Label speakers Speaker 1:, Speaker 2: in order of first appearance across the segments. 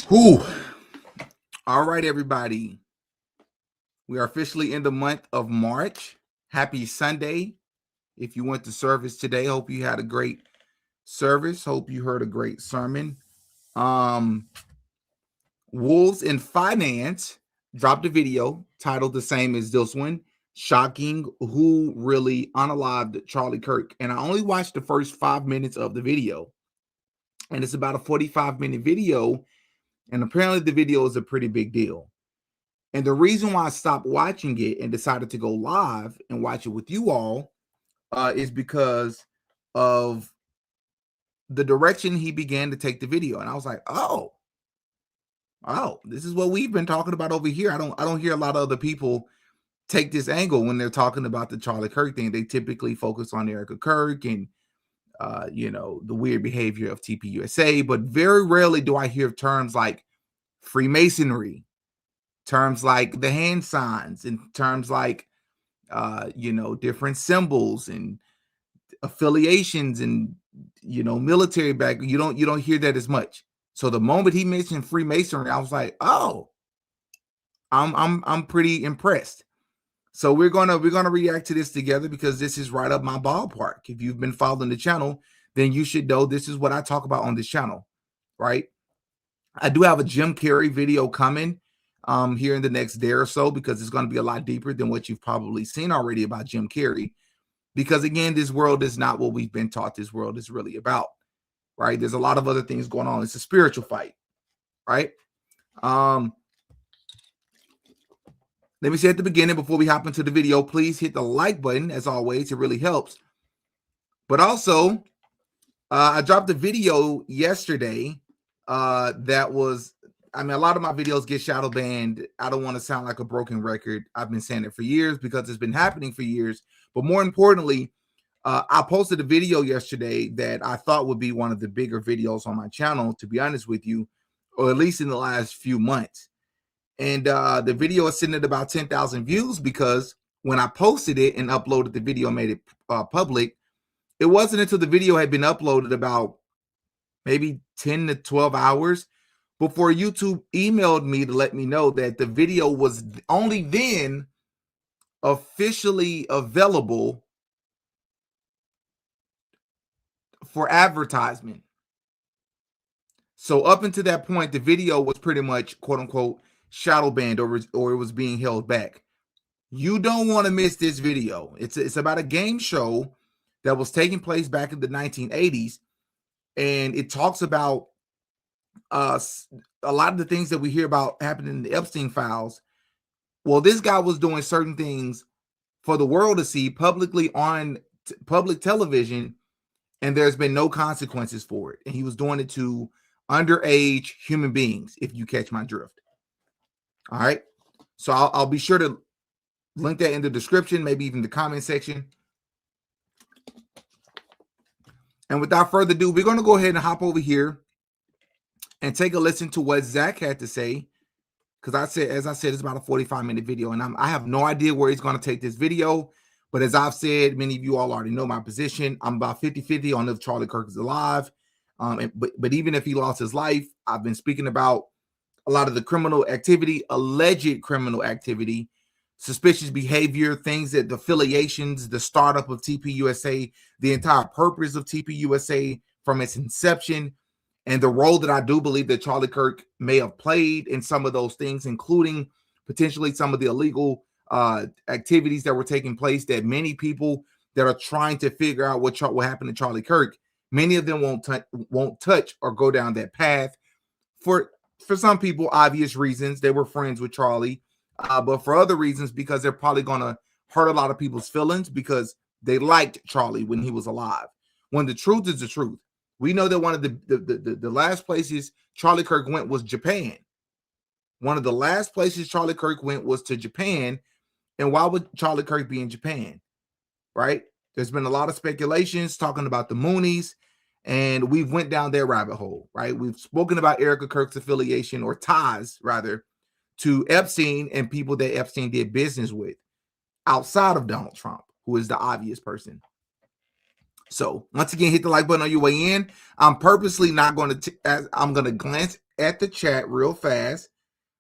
Speaker 1: Whew. All right, everybody. We are officially in the month of March. Happy Sunday. If you went to service today, hope you had a great service. Hope you heard a great sermon. Wolves in Finance dropped a video titled the same as this one. Shocking who really unalived Charlie Kirk. And I only watched the first 5 minutes of the video. And it's about a 45-minute video. And apparently the video is a pretty big deal. And the reason why I stopped watching it and decided to go live and watch it with you all is because of the direction he began to take the video. And I was like, oh, this is what we've been talking about over here. I don't hear a lot of other people take this angle when they're talking about the Charlie Kirk thing. They typically focus on Erica Kirk and the weird behavior of TPUSA, but very rarely do I hear terms like Freemasonry, terms like the hand signs, and terms like different symbols and affiliations and military back. You don't hear that as much. So the moment he mentioned Freemasonry, I was like, oh, I'm pretty impressed. So we're gonna react to this together because this is right up my ballpark. If you've been following the channel, then you should know this is what I talk about on this channel, right? I do have a Jim Carrey video coming here in the next day or so because it's going to be a lot deeper than what you've probably seen already about Jim Carrey. Because again, this world is not what we've been taught this world is really about, right? There's a lot of other things going on. It's a spiritual fight, right? Let me say at the beginning, before we hop into the video, please hit the like button. As always, it really helps. But also, I dropped a video yesterday that was, a lot of my videos get shadow banned. I don't want to sound like a broken record. I've been saying it for years because it's been happening for years. But more importantly, I posted a video yesterday that I thought would be one of the bigger videos on my channel, to be honest with you, or at least in the last few months. And the video is sitting at about 10,000 views because when I posted it and uploaded the video, made it public, it wasn't until the video had been uploaded about maybe 10 to 12 hours before YouTube emailed me to let me know that the video was only then officially available for advertisement. So up until that point, the video was pretty much, quote unquote, shadow banned or it was being held back. You don't want to miss this video. It's about a game show that was taking place back in the 1980s. And it talks about a lot of the things that we hear about happening in the Epstein files. Well, this guy was doing certain things for the world to see publicly on public television, and there's been no consequences for it. And he was doing it to underage human beings, if you catch my drift. All right. So I'll be sure to link that in the description, maybe even the comment section. And without further ado, we're going to go ahead and hop over here and take a listen to what Zach had to say. Because as I said, it's about a 45-minute video, and I have no idea where he's going to take this video. But as I've said, many of you all already know my position. I'm about 50-50 on if Charlie Kirk is alive. But even if he lost his life, I've been speaking about a lot of the criminal activity, alleged criminal activity, suspicious behavior, things that the affiliations, the startup of TPUSA, the entire purpose of TPUSA from its inception, and the role that I do believe that Charlie Kirk may have played in some of those things, including potentially some of the illegal activities that were taking place that many people that are trying to figure out what happened to Charlie Kirk, many of them won't touch or go down that path. For some people, obvious reasons. They were friends with Charlie. But for other reasons, because they're probably going to hurt a lot of people's feelings because they liked Charlie when he was alive. When the truth is the truth. We know that one of the last places Charlie Kirk went was Japan. One of the last places Charlie Kirk went was to Japan. And why would Charlie Kirk be in Japan? Right? There's been a lot of speculations talking about the Moonies, and we've went down their rabbit hole, right? We've spoken about Erica Kirk's affiliation, or ties rather, to Epstein and people that Epstein did business with outside of Donald Trump, who is the obvious person. So once again, hit the like button on your way in. I'm purposely not going to, I'm going to glance at the chat real fast.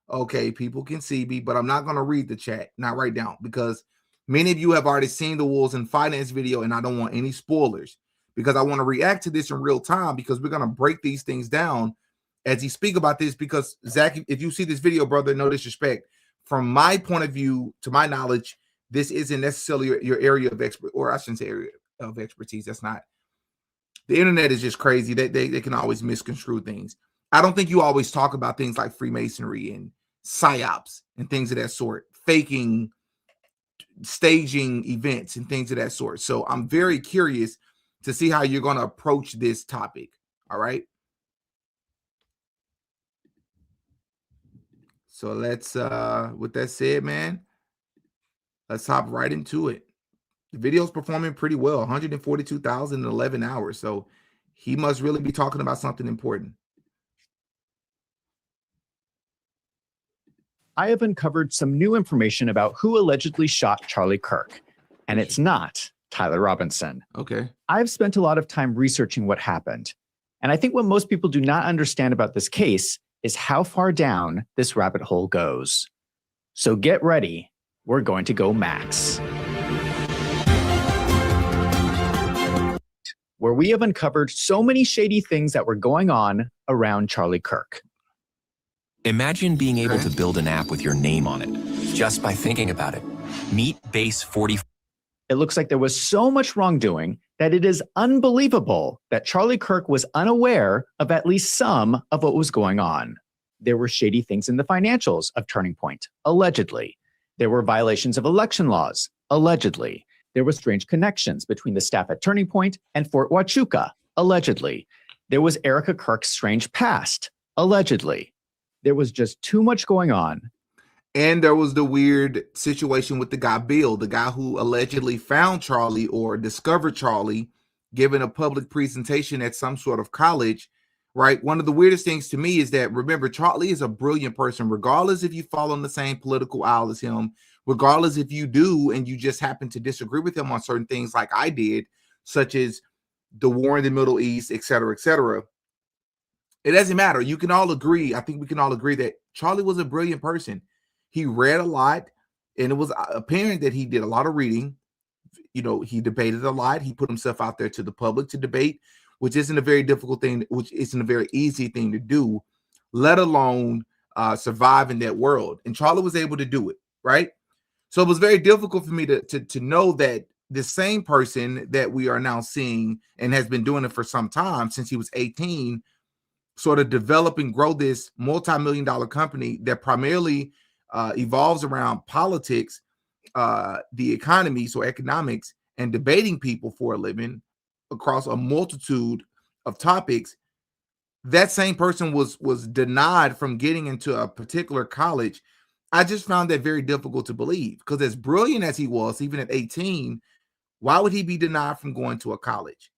Speaker 1: Okay, people can see me, but I'm not going to read the chat, not right now, because many of you have already seen the Wolves in Finance video, and I don't want any spoilers because I want to react to this in real time because we're going to break these things down as he speak about this. Because Zach, if you see this video, brother, no disrespect, from my point of view, to my knowledge, this isn't necessarily your area of expert, or I shouldn't say area of expertise. That's not. The internet is just crazy. They can always misconstrue things. I don't think you always talk about things like Freemasonry and psyops and things of that sort, faking, staging events and things of that sort. So I'm very curious to see how you're going to approach this topic. All right. So let's, with that said, man, let's hop right into it. The video's performing pretty well, 142,000 in 11 hours. So he must really be talking about something important.
Speaker 2: I have uncovered some new information about who allegedly shot Charlie Kirk, and it's not Tyler Robinson.
Speaker 1: Okay.
Speaker 2: I've spent a lot of time researching what happened, and I think what most people do not understand about this case is how far down this rabbit hole goes. So get ready, we're going to go max. Where we have uncovered so many shady things that were going on around Charlie Kirk.
Speaker 3: Imagine being able to build an app with your name on it, just by thinking about it. Meet Base 40.
Speaker 2: It looks like there was so much wrongdoing that it is unbelievable that Charlie Kirk was unaware of at least some of what was going on. There were shady things in the financials of Turning Point, allegedly. There were violations of election laws, allegedly. There were strange connections between the staff at Turning Point and Fort Huachuca, allegedly. There was Erica Kirk's strange past, allegedly. There was just too much going on.
Speaker 1: And there was the weird situation with the guy, Bill, the guy who allegedly found Charlie or discovered Charlie, giving a public presentation at some sort of college, right? One of the weirdest things to me is that, remember, Charlie is a brilliant person, regardless if you fall on the same political aisle as him, regardless if you do and you just happen to disagree with him on certain things like I did, such as the war in the Middle East, et cetera, et cetera. It doesn't matter. You can all agree. I think we can all agree that Charlie was a brilliant person. He read a lot, and it was apparent that he did a lot of reading. You know, he debated a lot. He put himself out there to the public to debate, which isn't a very difficult thing, which isn't a very easy thing to do, let alone survive in that world. And Charlie was able to do it, right? So it was very difficult for me to know that the same person that we are now seeing and has been doing it for some time, since he was 18, sort of develop and grow this multi-million-dollar company that primarily evolves around politics, the economy, so economics, and debating people for a living across a multitude of topics. That same person was denied from getting into a particular college. I just found that very difficult to believe, because as brilliant as he was, even at 18, why would he be denied from going to a college?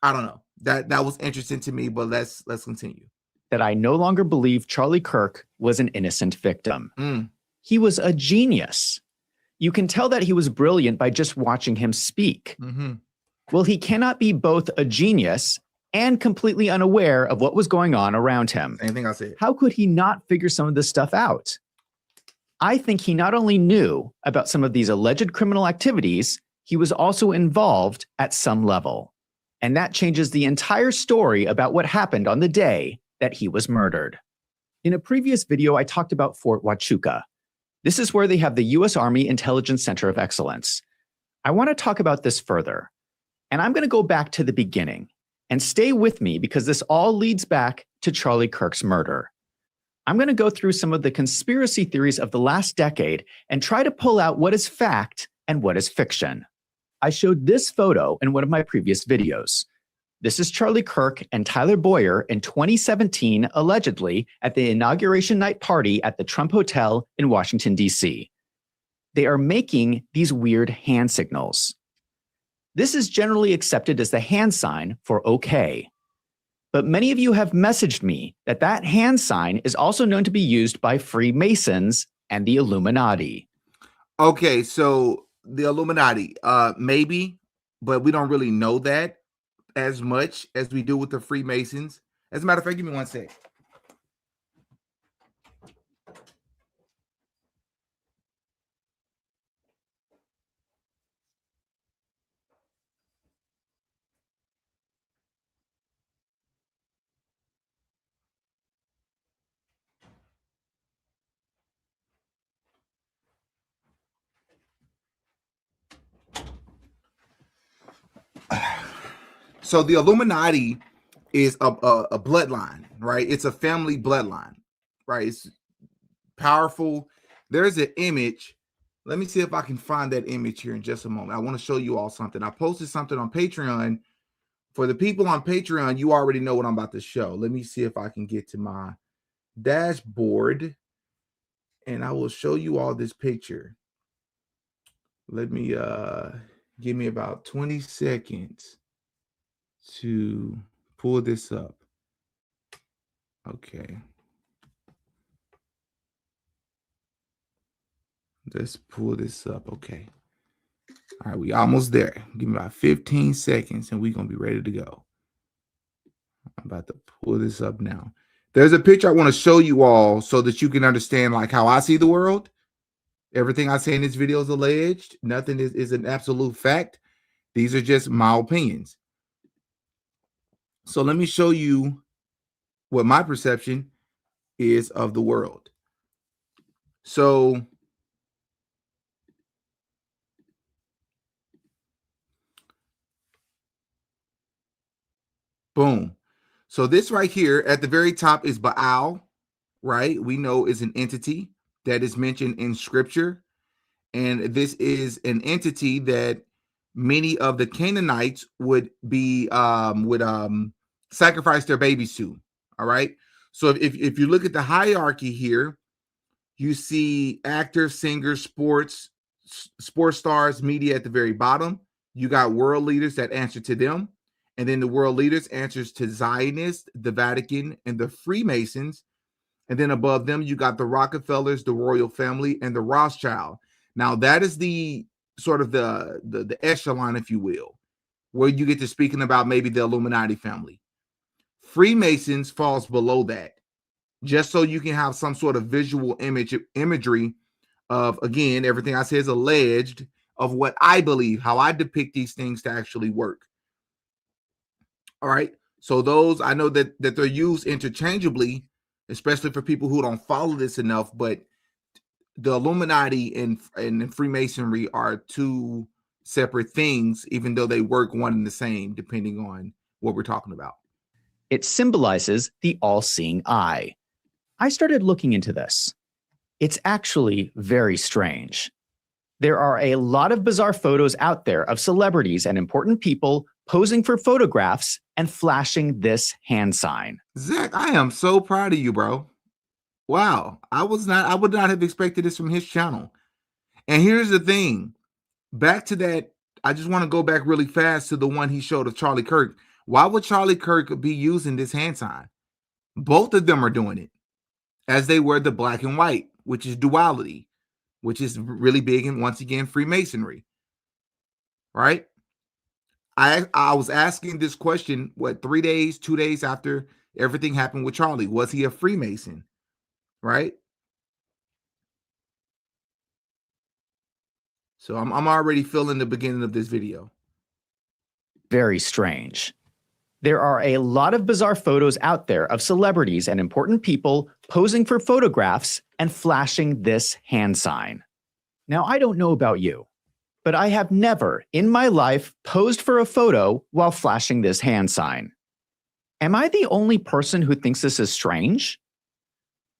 Speaker 1: I don't know. That was interesting to me, but let's continue.
Speaker 2: That I no longer believe Charlie Kirk was an innocent victim.
Speaker 1: Mm.
Speaker 2: He was a genius. You can tell that he was brilliant by just watching him speak.
Speaker 1: Mm-hmm.
Speaker 2: Well, he cannot be both a genius and completely unaware of what was going on around him.
Speaker 1: Same thing I said.
Speaker 2: How could he not figure some of this stuff out? I think he not only knew about some of these alleged criminal activities, he was also involved at some level. And that changes the entire story about what happened on the day that he was murdered. In a previous video, I talked about Fort Huachuca. This is where they have the U.S. Army Intelligence Center of Excellence. I want to talk about this further. And I'm going to go back to the beginning. And stay with me, because this all leads back to Charlie Kirk's murder. I'm going to go through some of the conspiracy theories of the last decade and try to pull out what is fact and what is fiction. I showed this photo in one of my previous videos. This is Charlie Kirk and Tyler Boyer in 2017, allegedly, at the inauguration night party at the Trump Hotel in Washington, D.C. They are making these weird hand signals. This is generally accepted as the hand sign for okay. But many of you have messaged me that that hand sign is also known to be used by Freemasons and the Illuminati.
Speaker 1: Okay, so the Illuminati, maybe but we don't really know that as much as we do with the Freemasons. As a matter of fact, give me one sec. So the Illuminati is a bloodline, right? It's a family bloodline, right? It's powerful. There's an image. Let me see if I can find that image here in just a moment. I want to show you all something. I posted something on Patreon. For the people on Patreon, you already know what I'm about to show. Let me see if I can get to my dashboard, and I will show you all this picture. Let me give me about 20 seconds to pull this up. Okay. Let's pull this up. Okay. All right, we almost there. Give me about 15 seconds and we're going to be ready to go. I'm about to pull this up now. There's a picture I want to show you all so that you can understand like how I see the world. Everything I say in this video is alleged. Nothing is an absolute fact. These are just my opinions. So let me show you what my perception is of the world. So boom. So this right here at the very top is Baal, right? We know is an entity that is mentioned in scripture. And this is an entity that many of the Canaanites would sacrifice their babies to. All right. So if you look at the hierarchy here, you see actors, singers, sports stars, media at the very bottom. You got world leaders that answer to them. And then the world leaders answers to Zionists, the Vatican, and the Freemasons. And then above them, you got the Rockefellers, the royal family, and the Rothschild. Now, that is the sort of the echelon, if you will, where you get to speaking about maybe the Illuminati family. Freemasons falls below that, just so you can have some sort of visual imagery of, again, everything I say is alleged, of what I believe, how I depict these things to actually work. All right. So those, I know that they're used interchangeably, especially for people who don't follow this enough, but the Illuminati and Freemasonry are two separate things, even though they work one and the same, depending on what we're talking about.
Speaker 2: It symbolizes the all-seeing eye. I started looking into this. It's actually very strange. There are a lot of bizarre photos out there of celebrities and important people posing for photographs and flashing this hand sign.
Speaker 1: Zach, I am so proud of you, bro. Wow. I would not have expected this from his channel. And here's the thing. Back to that, I just want to go back really fast to the one he showed of Charlie Kirk. Why would Charlie Kirk be using this hand sign? Both of them are doing it, as they were the black and white, which is duality, which is really big in, once again, Freemasonry, right? I was asking this question, 2 days after everything happened with Charlie. Was he a Freemason, right? So I'm already feeling the beginning of this video.
Speaker 2: Very strange. There are a lot of bizarre photos out there of celebrities and important people posing for photographs and flashing this hand sign. Now, I don't know about you, but I have never in my life posed for a photo while flashing this hand sign. Am I the only person who thinks this is strange?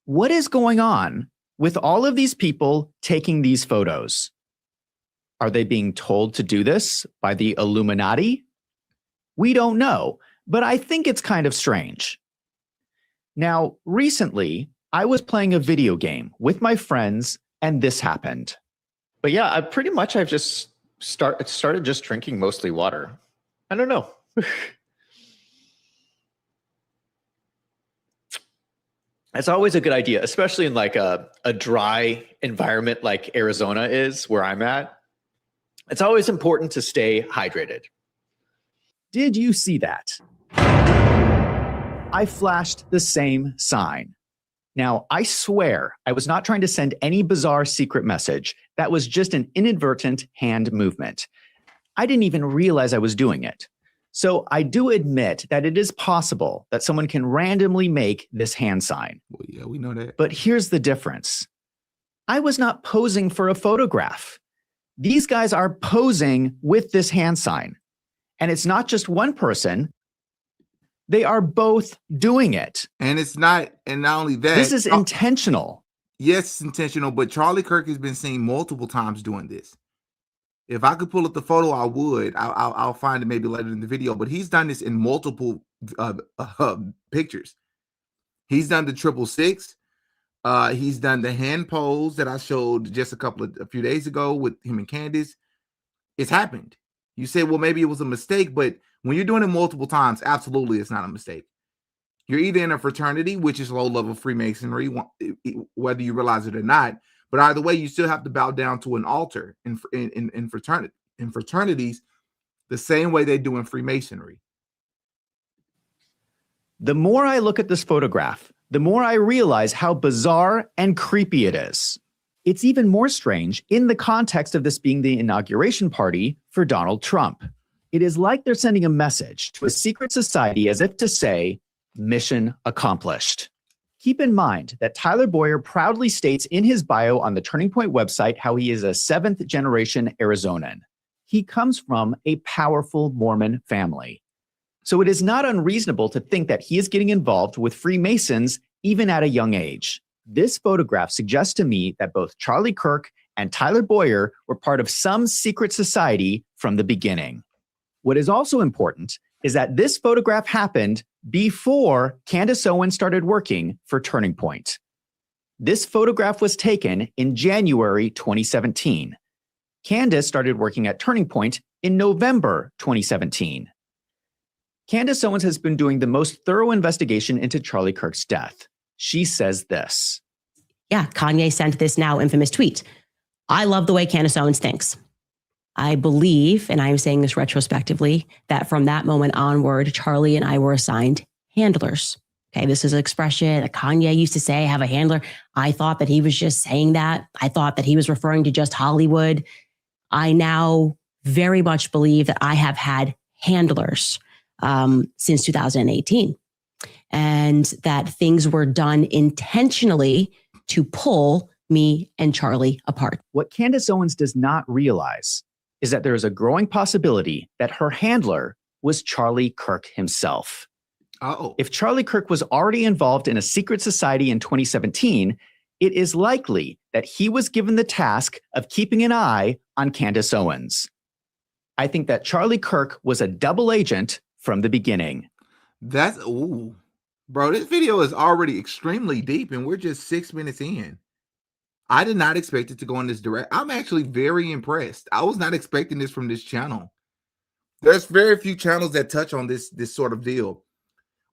Speaker 2: What is going on with all of these people taking these photos? Are they being told to do this by the Illuminati? We don't know, but I think it's kind of strange. Now, recently, I was playing a video game with my friends, and this happened.
Speaker 4: But yeah, I've just started just drinking mostly water. I don't know. It's always a good idea, especially in like a dry environment like Arizona is, where I'm at.
Speaker 2: It's always important to stay hydrated. Did you see that? I flashed the same sign. Now, I swear I was not trying to send any bizarre secret message. That was just an inadvertent hand movement. I didn't even realize I was doing it. So I do admit that it is possible that someone can randomly make this hand sign.
Speaker 1: Well, yeah, we know that.
Speaker 2: But here's the difference. I was not posing for a photograph. These guys are posing with this hand sign. And it's not just one person. They are both doing it.
Speaker 1: And it's not, and not only that.
Speaker 2: This is intentional.
Speaker 1: Yes, it's intentional, but Charlie Kirk has been seen multiple times doing this. If I could pull up the photo, I would. I'll find it maybe later in the video, but he's done this in multiple pictures. He's done the 666. He's done the hand pose that I showed just a few days ago with him and Candace. It's happened. You say, well, maybe it was a mistake, but when you're doing it multiple times, absolutely, it's not a mistake. You're either in a fraternity, which is low-level Freemasonry, whether you realize it or not. But either way, you still have to bow down to an altar in fraternities, the same way they do in Freemasonry.
Speaker 2: The more I look at this photograph, the more I realize how bizarre and creepy it is. It's even more strange in the context of this being the inauguration party for Donald Trump. It is like they're sending a message to a secret society as if to say, mission accomplished. Keep in mind that Tyler Boyer proudly states in his bio on the Turning Point website how he is a 7th-generation Arizonan. He comes from a powerful Mormon family. So it is not unreasonable to think that he is getting involved with Freemasons even at a young age. This photograph suggests to me that both Charlie Kirk and Tyler Boyer were part of some secret society from the beginning. What is also important is that this photograph happened before Candace Owens started working for Turning Point. This photograph was taken in January 2017. Candace started working at Turning Point in November 2017. Candace Owens has been doing the most thorough investigation into Charlie Kirk's death. She says this.
Speaker 5: Yeah, Kanye sent this now infamous tweet. I love the way Candace Owens thinks. I believe, and I'm saying this retrospectively, that from that moment onward, Charlie and I were assigned handlers. Okay, this is an expression that Kanye used to say, have a handler. I thought that he was just saying that. I thought that he was referring to just Hollywood. I now very much believe that I have had handlers since 2018, and that things were done intentionally to pull me and Charlie apart.
Speaker 2: What Candace Owens does not realize is that there is a growing possibility that her handler was Charlie Kirk himself.
Speaker 1: Oh.
Speaker 2: If Charlie Kirk was already involved in a secret society in 2017, it is likely that he was given the task of keeping an eye on Candace Owens. I think that Charlie Kirk was a double agent from the beginning.
Speaker 1: That's, ooh. Bro, this video is already extremely deep, and we're just 6 minutes in. I did not expect it to go in this direct. I'm actually very impressed. I was not expecting this from this channel. There's very few channels that touch on this sort of deal.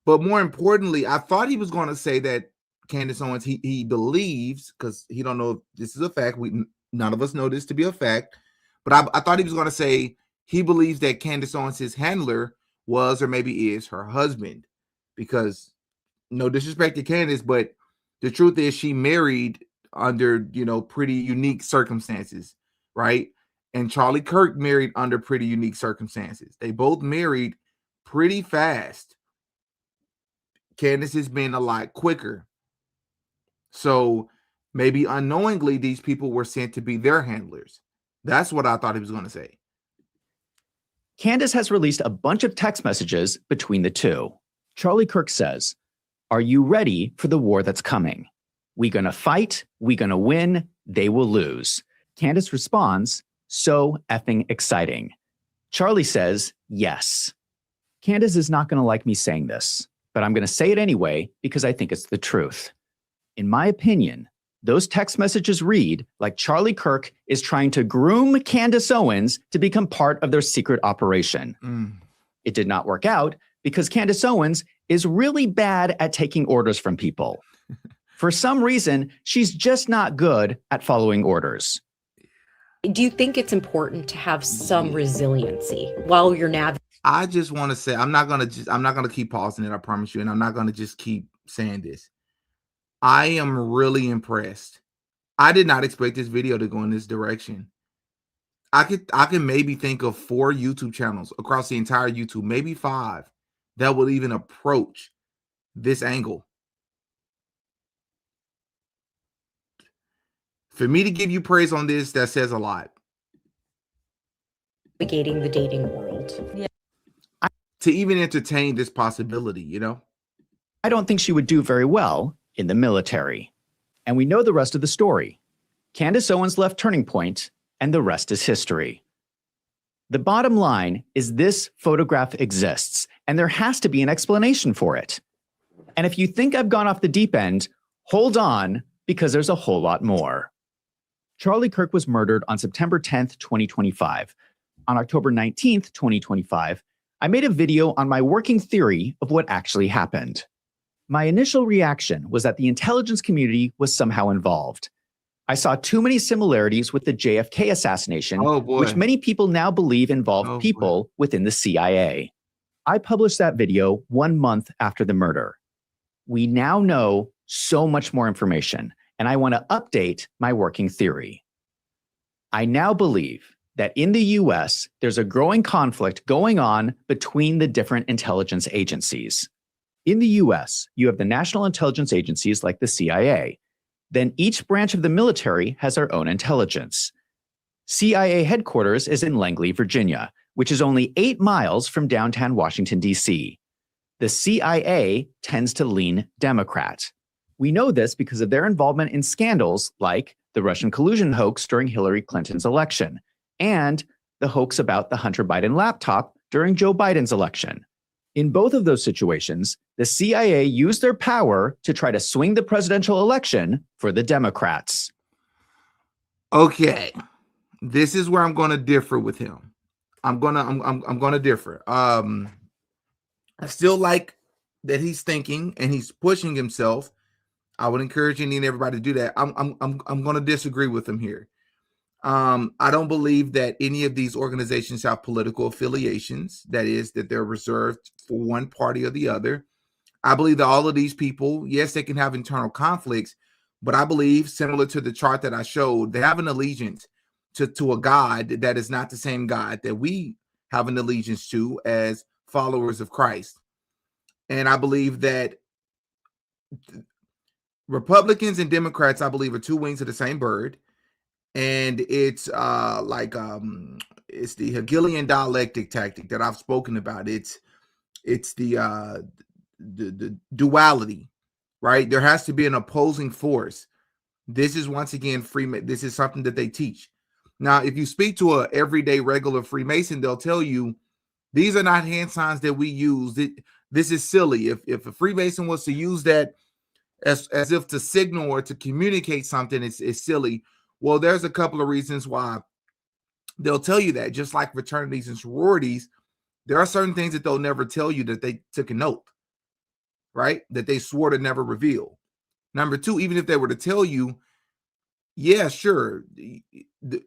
Speaker 1: But more importantly, I thought he was going to say that Candace Owens, he believes, because he don't know if this is a fact. None of us know this to be a fact. But I thought he was going to say he believes that Candace Owens, his handler, was or maybe is her husband. Because no disrespect to Candace, but the truth is she married under, pretty unique circumstances, right? And Charlie Kirk married under pretty unique circumstances. They both married pretty fast. Candace has been a lot quicker. So maybe unknowingly, these people were sent to be their handlers. That's what I thought he was going to say.
Speaker 2: Candace has released a bunch of text messages between the two. Charlie Kirk says, "Are you ready for the war that's coming? We gonna fight, we gonna win, they will lose." Candace responds, "So effing exciting." Charlie says, "Yes." Candace is not gonna like me saying this, but I'm gonna say it anyway because I think it's the truth. In my opinion, those text messages read like Charlie Kirk is trying to groom Candace Owens to become part of their secret operation. It did not work out because Candace Owens is really bad at taking orders from people. For some reason, she's just not good at following orders.
Speaker 6: Do you think it's important to have some resiliency while you're navigating?
Speaker 1: I just want to say I'm not gonna keep pausing it, I promise you, and I'm not gonna just keep saying this. I am really impressed. I did not expect this video to go in this direction. I can maybe think of 4 YouTube channels across the entire YouTube, maybe 5, that will even approach this angle. For me to give you praise on this, that says a lot.
Speaker 6: Navigating the dating world. Yeah.
Speaker 1: To even entertain this possibility, you know?
Speaker 2: I don't think she would do very well in the military. And we know the rest of the story. Candace Owens left Turning Point, and the rest is history. The bottom line is this photograph exists, and there has to be an explanation for it. And if you think I've gone off the deep end, hold on, because there's a whole lot more. Charlie Kirk was murdered on September 10th, 2025. On October 19th, 2025, I made a video on my working theory of what actually happened. My initial reaction was that the intelligence community was somehow involved. I saw too many similarities with the JFK assassination, which many people now believe involved people within the CIA. I published that video 1 month after the murder. We now know so much more information, and I want to update my working theory. I now believe that in the US, there's a growing conflict going on between the different intelligence agencies. In the US, you have the national intelligence agencies like the CIA. Then each branch of the military has their own intelligence. CIA headquarters is in Langley, Virginia, which is only 8 miles from downtown Washington, D.C. The CIA tends to lean Democrat. We know this because of their involvement in scandals like the Russian collusion hoax during Hillary Clinton's election and the hoax about the Hunter Biden laptop during Joe Biden's election. In both of those situations, the CIA used their power to try to swing the presidential election for the Democrats.
Speaker 1: Okay, this is where I'm going to differ with him. I'm gonna differ. I still like that he's thinking and he's pushing himself. I would encourage any and everybody to do that. I'm going to disagree with him here. I don't believe that any of these organizations have political affiliations. That is, that they're reserved for one party or the other. I believe that all of these people, yes, they can have internal conflicts, but I believe, similar to the chart that I showed, they have an allegiance to a God that is not the same God that we have an allegiance to as followers of Christ. And I believe that Republicans and Democrats, I believe, are 2 wings of the same bird. And it's it's the Hegelian dialectic tactic that I've spoken about. It's the duality, right? There has to be an opposing force. This is once again this is something that they teach. Now, if you speak to a everyday regular Freemason, they'll tell you these are not hand signs that we use. This is silly. If a Freemason was to use that as if to signal or to communicate something, it's silly. Well, there's a couple of reasons why they'll tell you that. Just like fraternities and sororities, there are certain things that they'll never tell you that they took an oath, right? That they swore to never reveal. Number 2, even if they were to tell you, yeah, sure,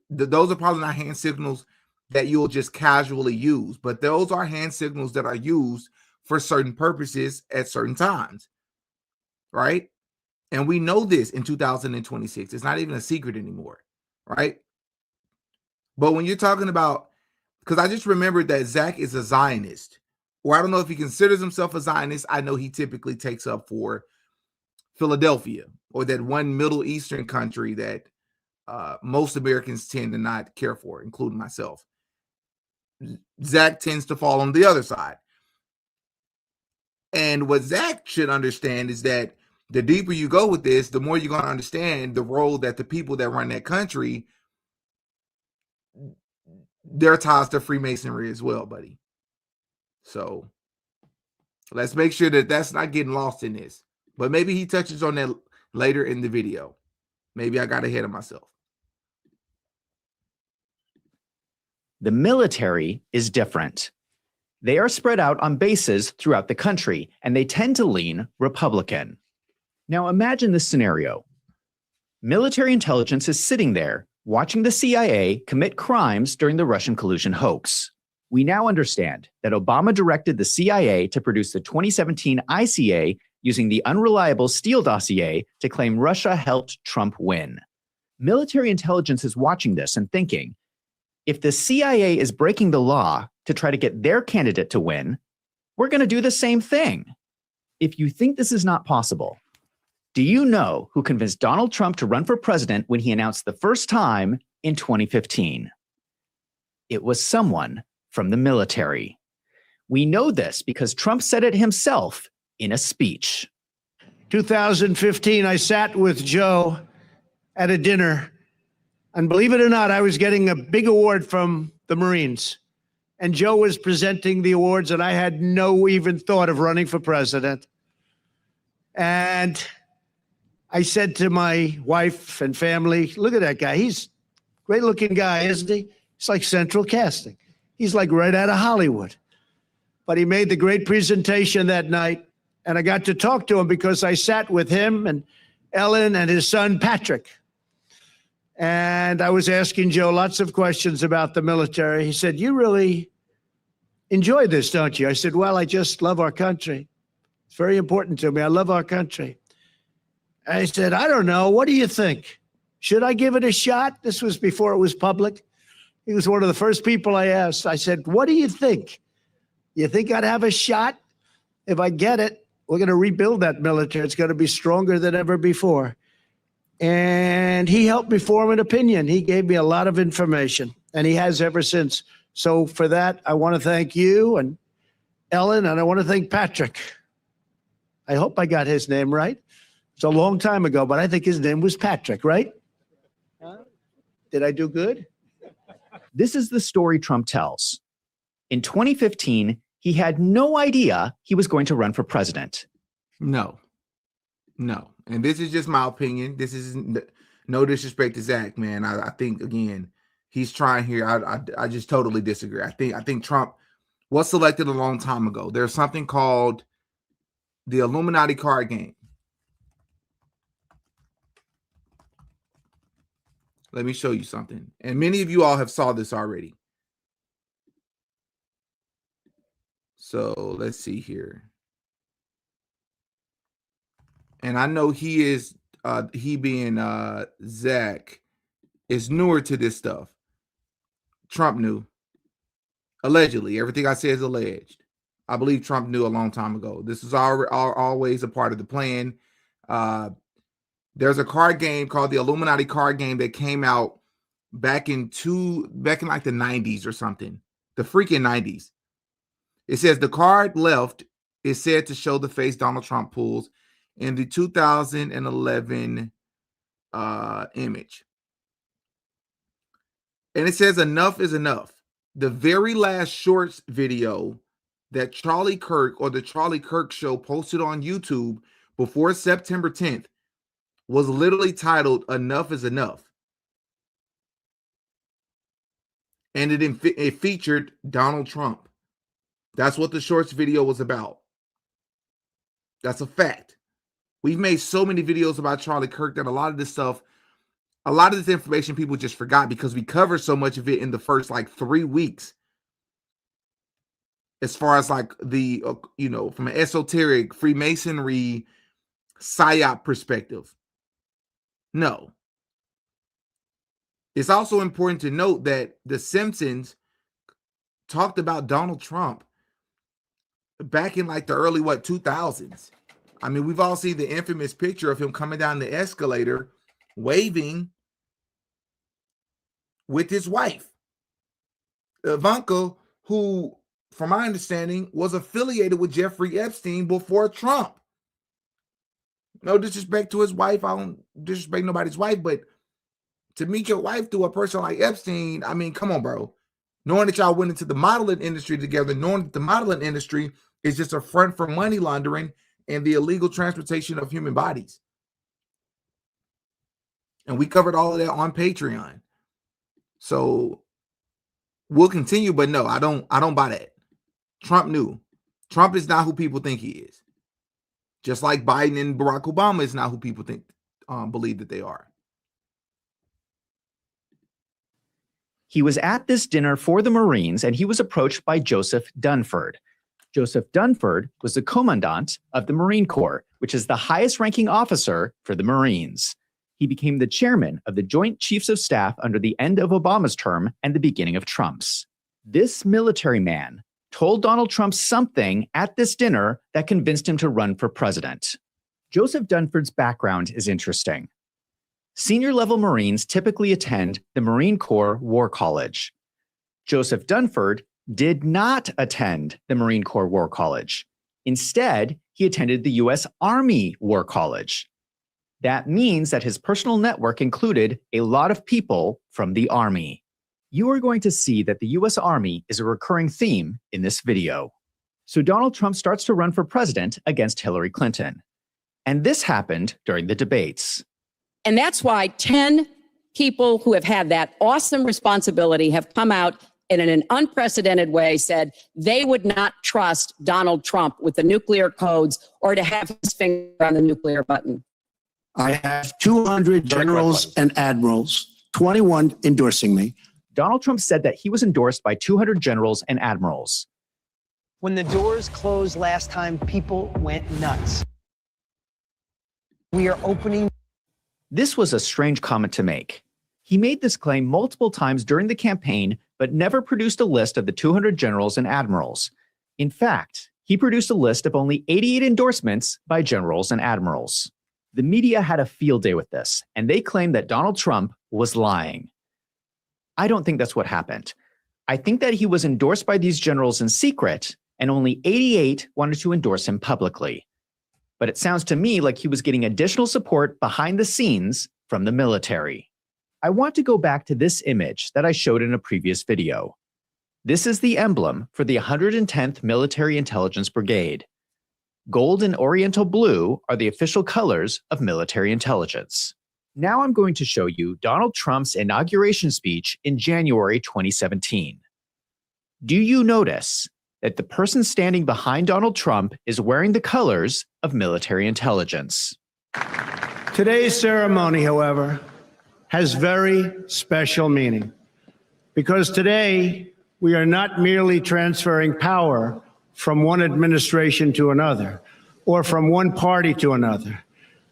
Speaker 1: those are probably not hand signals that you'll just casually use, but those are hand signals that are used for certain purposes at certain times, right? And we know this in 2026. It's not even a secret anymore, right? But when you're talking about, because I just remembered that Zach is a Zionist, or I don't know if he considers himself a Zionist. I know he typically takes up for Philadelphia or that one Middle Eastern country that most Americans tend to not care for, including myself. Zach tends to fall on the other side. And what Zach should understand is that the deeper you go with this, the more you're going to understand the role that the people that run that country, their ties to Freemasonry as well, buddy. So let's make sure that that's not getting lost in this. But maybe he touches on that later in the video. Maybe I got ahead of myself.
Speaker 2: The military is different. They are spread out on bases throughout the country, and they tend to lean Republican. Now imagine this scenario. Military intelligence is sitting there watching the CIA commit crimes during the Russian collusion hoax. We now understand that Obama directed the CIA to produce the 2017 ICA using the unreliable Steele dossier to claim Russia helped Trump win. Military intelligence is watching this and thinking, if the CIA is breaking the law to try to get their candidate to win, we're going to do the same thing. If you think this is not possible, do you know who convinced Donald Trump to run for president when he announced the first time in 2015? It was someone from the military. We know this because Trump said it himself in a speech.
Speaker 7: 2015, I sat with Joe at a dinner, and believe it or not, I was getting a big award from the Marines. And Joe was presenting the awards, and I had no even thought of running for president. And I said to my wife and family, look at that guy. He's a great looking guy, isn't he? He's like central casting. He's like right out of Hollywood. But he made the great presentation that night. And I got to talk to him because I sat with him and Ellen and his son, Patrick. And I was asking Joe lots of questions about the military. He said, you really enjoy this, don't you? I said, well, I just love our country. It's very important to me. I love our country. I said, I don't know. What do you think? Should I give it a shot? This was before it was public. He was one of the first people I asked. I said, what do you think? You think I'd have a shot? If I get it, we're going to rebuild that military. It's going to be stronger than ever before. And he helped me form an opinion. He gave me a lot of information, and he has ever since. So for that, I want to thank you and Ellen, and I want to thank Patrick. I hope I got his name right. It's a long time ago, but I think his name was Patrick, right? Did I do good?
Speaker 2: This is the story Trump tells. In 2015, he had no idea he was going to run for president.
Speaker 1: No. And this is just my opinion. This is no disrespect to Zach, man. I think, again, he's trying here. I just totally disagree. I think Trump was selected a long time ago. There's something called the Illuminati card game. Let me show you something. And many of you all have saw this already. So let's see here. And I know he being Zach is newer to this stuff. Trump knew. Allegedly. Everything I say is alleged. I believe Trump knew a long time ago. This was always a part of the plan. There's a card game called the Illuminati card game that came out back in like the 90s or something. The freaking 90s. It says the card left is said to show the face Donald Trump pulls in the 2011 image. And it says enough is enough. The very last shorts video that Charlie Kirk or the Charlie Kirk show posted on YouTube before September 10th was literally titled Enough is Enough. And it featured Donald Trump. That's what the shorts video was about. That's a fact. We've made so many videos about Charlie Kirk that a lot of this information people just forgot because we covered so much of it in the first like 3 weeks. As far as like the, from an esoteric Freemasonry psyop perspective. No. It's also important to note that The Simpsons talked about Donald Trump back in like the early 2000s. I mean, we've all seen the infamous picture of him coming down the escalator waving with his wife, Ivanka, who, from my understanding, was affiliated with Jeffrey Epstein before Trump. No disrespect to his wife. I don't disrespect nobody's wife, but to meet your wife through a person like Epstein, I mean, come on, bro. Knowing that y'all went into the modeling industry together, knowing that the modeling industry is just a front for money laundering and the illegal transportation of human bodies. And we covered all of that on Patreon. So we'll continue, but no, I don't buy that. Trump knew. Trump is not who people think he is. Just like Biden and Barack Obama is not who people think believe that they are.
Speaker 2: He was at this dinner for the Marines and he was approached by Joseph Dunford. Joseph Dunford was the commandant of the Marine Corps, which is the highest ranking officer for the Marines. He became the chairman of the Joint Chiefs of Staff under the end of Obama's term and the beginning of Trump's. This military man told Donald Trump something at this dinner that convinced him to run for president. Joseph Dunford's background is interesting. Senior level Marines typically attend the Marine Corps War College. Joseph Dunford did not attend the Marine Corps War College. Instead, he attended the U.S. Army War College. That means that his personal network included a lot of people from the Army. You are going to see that the U.S. Army is a recurring theme in this video. So Donald Trump starts to run for president against Hillary Clinton. And this happened during the debates.
Speaker 8: And that's why 10 people who have had that awesome responsibility have come out and in an unprecedented way said they would not trust Donald Trump with the nuclear codes or to have his finger on the nuclear button.
Speaker 9: I have 200 generals and admirals, 21 endorsing me.
Speaker 2: Donald Trump said that he was endorsed by 200 generals and admirals.
Speaker 10: When the doors closed last time, people went nuts. We are opening.
Speaker 2: This was a strange comment to make. He made this claim multiple times during the campaign, but never produced a list of the 200 generals and admirals. In fact, he produced a list of only 88 endorsements by generals and admirals. The media had a field day with this, and they claimed that Donald Trump was lying. I don't think that's what happened. I think that he was endorsed by these generals in secret, and only 88 wanted to endorse him publicly. But it sounds to me like he was getting additional support behind the scenes from the military. I want to go back to this image that I showed in a previous video. This is the emblem for the 110th Military Intelligence Brigade. Gold and Oriental blue are the official colors of military intelligence. Now I'm going to show you Donald Trump's inauguration speech in January 2017. Do you notice that the person standing behind Donald Trump is wearing the colors of military intelligence?
Speaker 7: Today's ceremony, however, has very special meaning because today we are not merely transferring power from one administration to another or from one party to another,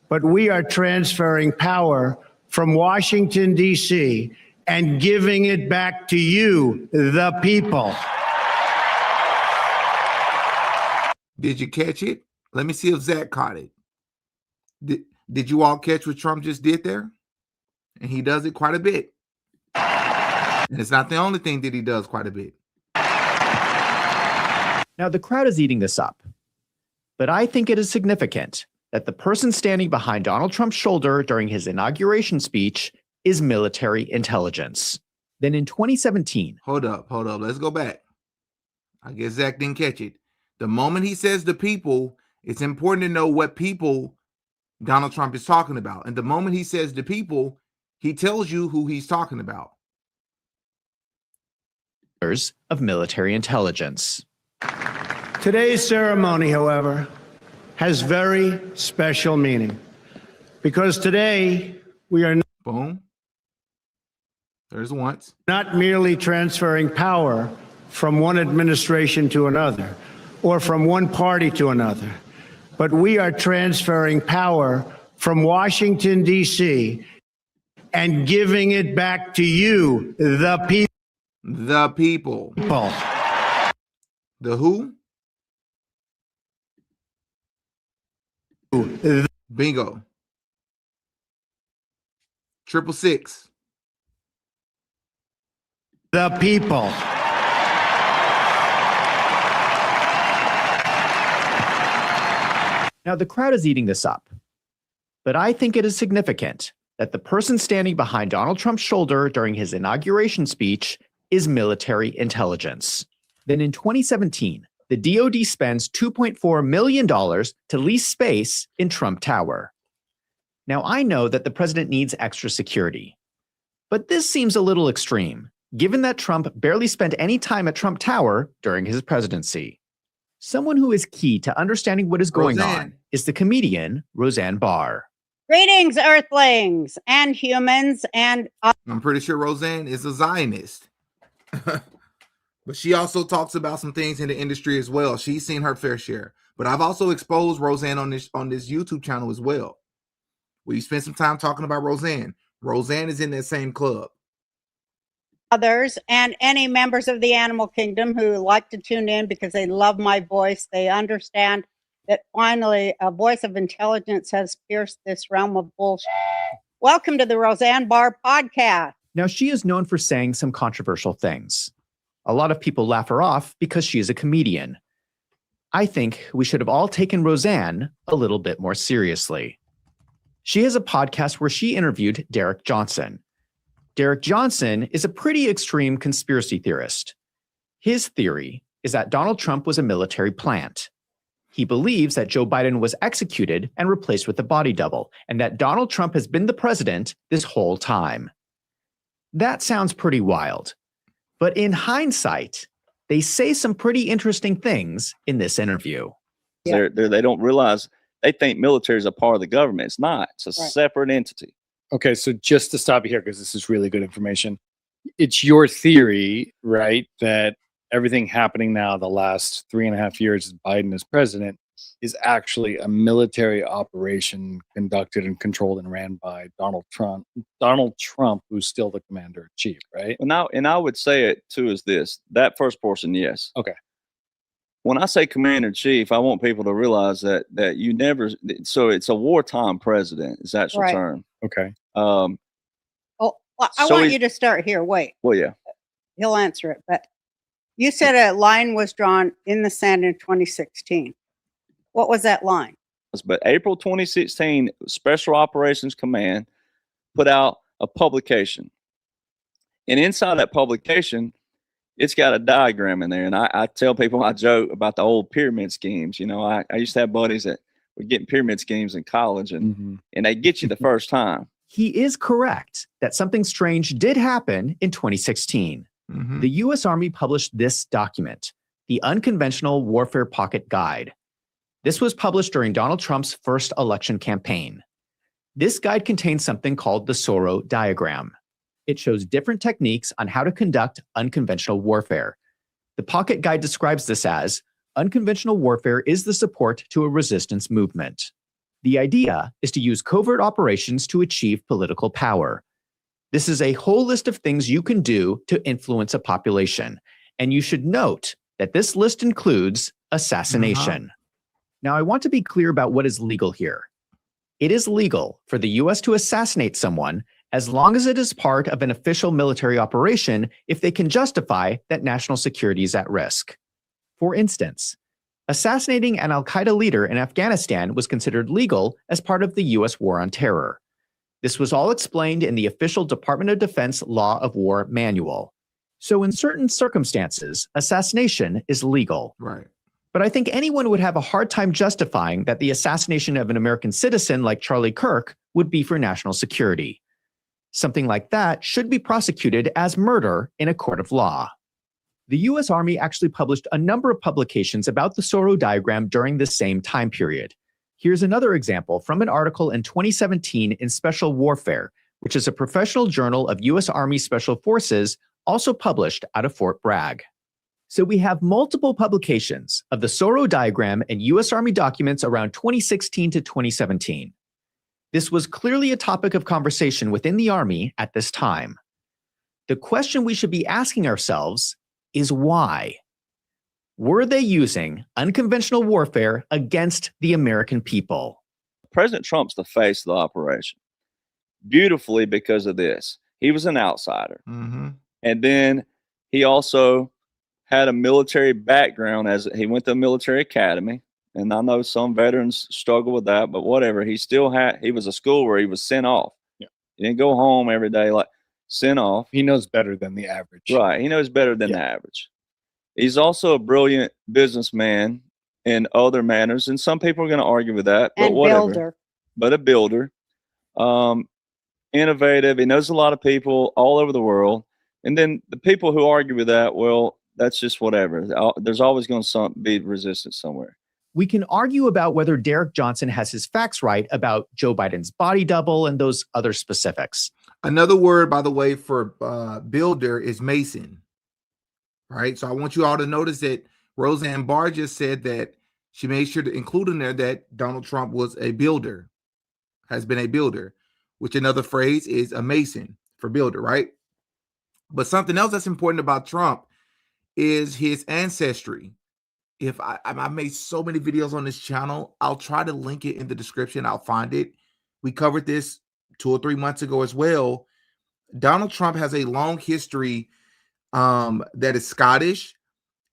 Speaker 7: but we are transferring power from Washington, D.C., and giving it back to you, the people.
Speaker 1: Did you catch it? Let me see if Zach caught it. Did you all catch what Trump just did there? And he does it quite a bit. And it's not the only thing that he does quite a bit.
Speaker 2: Now, the crowd is eating this up. But I think it is significant that the person standing behind Donald Trump's shoulder during his inauguration speech is military intelligence. Then in 2017...
Speaker 1: Hold up. Let's go back. I guess Zach didn't catch it. The moment he says the people, it's important to know what people Donald Trump is talking about. And the moment he says the people, he tells you who he's talking about.
Speaker 2: Of military intelligence.
Speaker 7: Today's ceremony, however, has very special meaning because today we are
Speaker 1: Boom. There's once.
Speaker 7: Not merely transferring power from one administration to another or from one party to another, but we are transferring power from Washington, D.C., and giving it back to you, the people.
Speaker 1: The people. The who? Bingo. 666.
Speaker 7: The people.
Speaker 2: Now, the crowd is eating this up. But I think it is significant that the person standing behind Donald Trump's shoulder during his inauguration speech is military intelligence. Then in 2017, the DoD spends $2.4 million to lease space in Trump Tower. Now, I know that the president needs extra security, but this seems a little extreme, given that Trump barely spent any time at Trump Tower during his presidency. Someone who is key to understanding what is going on is the comedian Roseanne Barr.
Speaker 11: Greetings, Earthlings and humans and...
Speaker 1: I'm pretty sure Roseanne is a Zionist. But she also talks about some things in the industry as well. She's seen her fair share. But I've also exposed Roseanne on this YouTube channel as well. We spent some time talking about Roseanne. Roseanne is in that same club.
Speaker 11: Others and any members of the animal kingdom who like to tune in because they love my voice. They understand that finally a voice of intelligence has pierced this realm of bullshit. Welcome to the Roseanne Barr podcast.
Speaker 2: Now, she is known for saying some controversial things. A lot of people laugh her off because she is a comedian. I think we should have all taken Roseanne a little bit more seriously. She has a podcast where she interviewed Derek Johnson. Derek Johnson is a pretty extreme conspiracy theorist. His theory is that Donald Trump was a military plant. He believes that Joe Biden was executed and replaced with a body double, and that Donald Trump has been the president this whole time. That sounds pretty wild. But in hindsight, they say some pretty interesting things in this interview.
Speaker 12: They don't realize, they think military is a part of the government. It's not. It's a separate entity.
Speaker 13: Okay, so just to stop you here, because this is really good information. It's your theory, right, that everything happening now the last 3.5 years as Biden is president is actually a military operation conducted and controlled and ran by Donald Trump, who's still the commander in chief, right?
Speaker 12: Well, now, and I would say it too is this, that first portion, yes.
Speaker 13: Okay.
Speaker 12: When I say commander in chief, I want people to realize that you never, so it's a wartime president is the actual term.
Speaker 13: Okay.
Speaker 11: I want you to start here. Wait.
Speaker 12: Well, yeah.
Speaker 11: He'll answer it. But you said a line was drawn in the sand in 2016. What was that line?
Speaker 12: But April 2016, Special Operations Command put out a publication. And inside that publication, it's got a diagram in there. And I tell people, I joke about the old pyramid schemes. You know, I used to have buddies that were getting pyramid schemes in college, and they get you the first time.
Speaker 2: He is correct that something strange did happen in 2016. The U.S. Army published this document, the Unconventional Warfare Pocket Guide. This was published during Donald Trump's first election campaign. This guide contains something called the Soro diagram. It shows different techniques on how to conduct unconventional warfare. The Pocket Guide describes this as unconventional warfare is the support to a resistance movement. The idea is to use covert operations to achieve political power. This is a whole list of things you can do to influence a population. And you should note that this list includes assassination. Now, I want to be clear about what is legal here. It is legal for the U.S. to assassinate someone as long as it is part of an official military operation if they can justify that national security is at risk. For instance, assassinating an al-Qaeda leader in Afghanistan was considered legal as part of the U.S. war on terror. This was all explained in the official Department of Defense Law of War manual. So in certain circumstances, assassination is legal.
Speaker 1: Right.
Speaker 2: But I think anyone would have a hard time justifying that the assassination of an American citizen like Charlie Kirk would be for national security. Something like that should be prosecuted as murder in a court of law. The U.S. Army actually published a number of publications about the Soro diagram during this same time period. Here's another example from an article in 2017 in Special Warfare, which is a professional journal of U.S. Army Special Forces, also published out of Fort Bragg. So we have multiple publications of the Soro diagram and U.S. Army documents around 2016 to 2017. This was clearly a topic of conversation within the Army at this time. The question we should be asking ourselves is why? Were they using unconventional warfare against the American people?
Speaker 12: President Trump's the face of the operation. Beautifully because of this. He was an outsider. And then he also had a military background, as he went to a military academy. And I know some veterans struggle with that, but whatever. He was a school where he was sent off.
Speaker 13: Yeah.
Speaker 12: He didn't go home every day, like sent off.
Speaker 13: He knows better than the average.
Speaker 12: Right. He knows better than the average. He's also a brilliant businessman in other manners. And some people are going to argue with that, but whatever.
Speaker 11: Builder.
Speaker 12: But a builder. Innovative. He knows a lot of people all over the world. And then the people who argue with that, well, that's just whatever. There's always going to be resistance somewhere.
Speaker 2: We can argue about whether Derek Johnson has his facts right about Joe Biden's body double and those other specifics.
Speaker 1: Another word, by the way, for builder is mason. right? So I want you all to notice that Roseanne Barr just said that she made sure to include in there that Donald Trump was a builder, has been a builder, which another phrase is a mason for builder, right? But something else that's important about Trump is his ancestry. If I've made so many videos on this channel, I'll try to link it in the description. I'll find it. We covered this 2 or 3 months ago as well. Donald Trump has a long history that is Scottish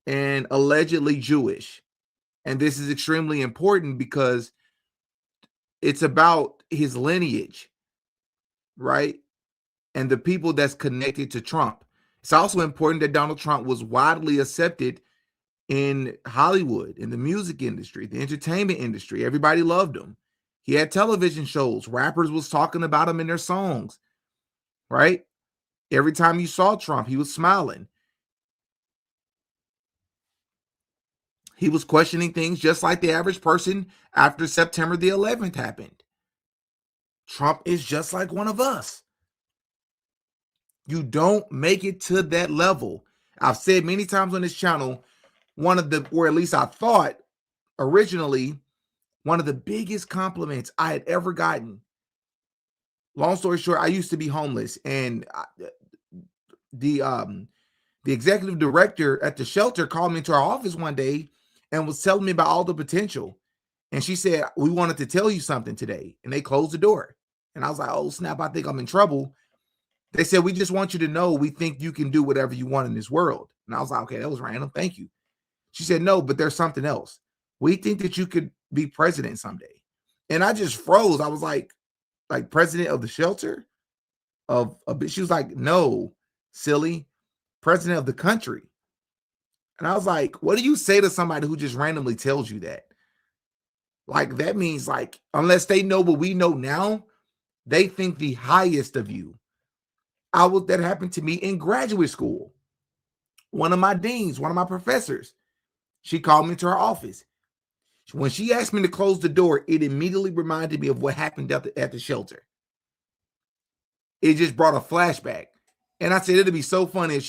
Speaker 1: and allegedly Jewish. And this is extremely important because it's about his lineage, right? And the people that's connected to Trump. It's also important that Donald Trump was widely accepted in Hollywood, in the music industry, the entertainment industry. Everybody loved him. He had television shows. Rappers was talking about him in their songs, right? Every time you saw Trump, he was smiling. He was questioning things just like the average person after September the 11th happened. Trump is just like one of us. You don't make it to that level. I've said many times on this channel, one of the, or at least I thought originally, one of the biggest compliments I had ever gotten. Long story short, I used to be homeless, and the executive director at the shelter called me into our office one day and was telling me about all the potential. And she said, we wanted to tell you something today. And they closed the door. And I was like, oh, snap, I think I'm in trouble. They said, we just want you to know we think you can do whatever you want in this world. And I was like, okay, that was random. Thank you. She said, no, but there's something else. We think that you could be president someday. And I just froze. I was like president of the shelter? She was like, no, silly, president of the country. And I was like, what do you say to somebody who just randomly tells you that? Like, that means, like, unless they know what we know now, they think the highest of you. That happened to me in graduate school. One of my deans, one of my professors, she called me to her office. When she asked me to close the door, it immediately reminded me of what happened at the shelter. It just brought a flashback. And I said, it'd be so funny if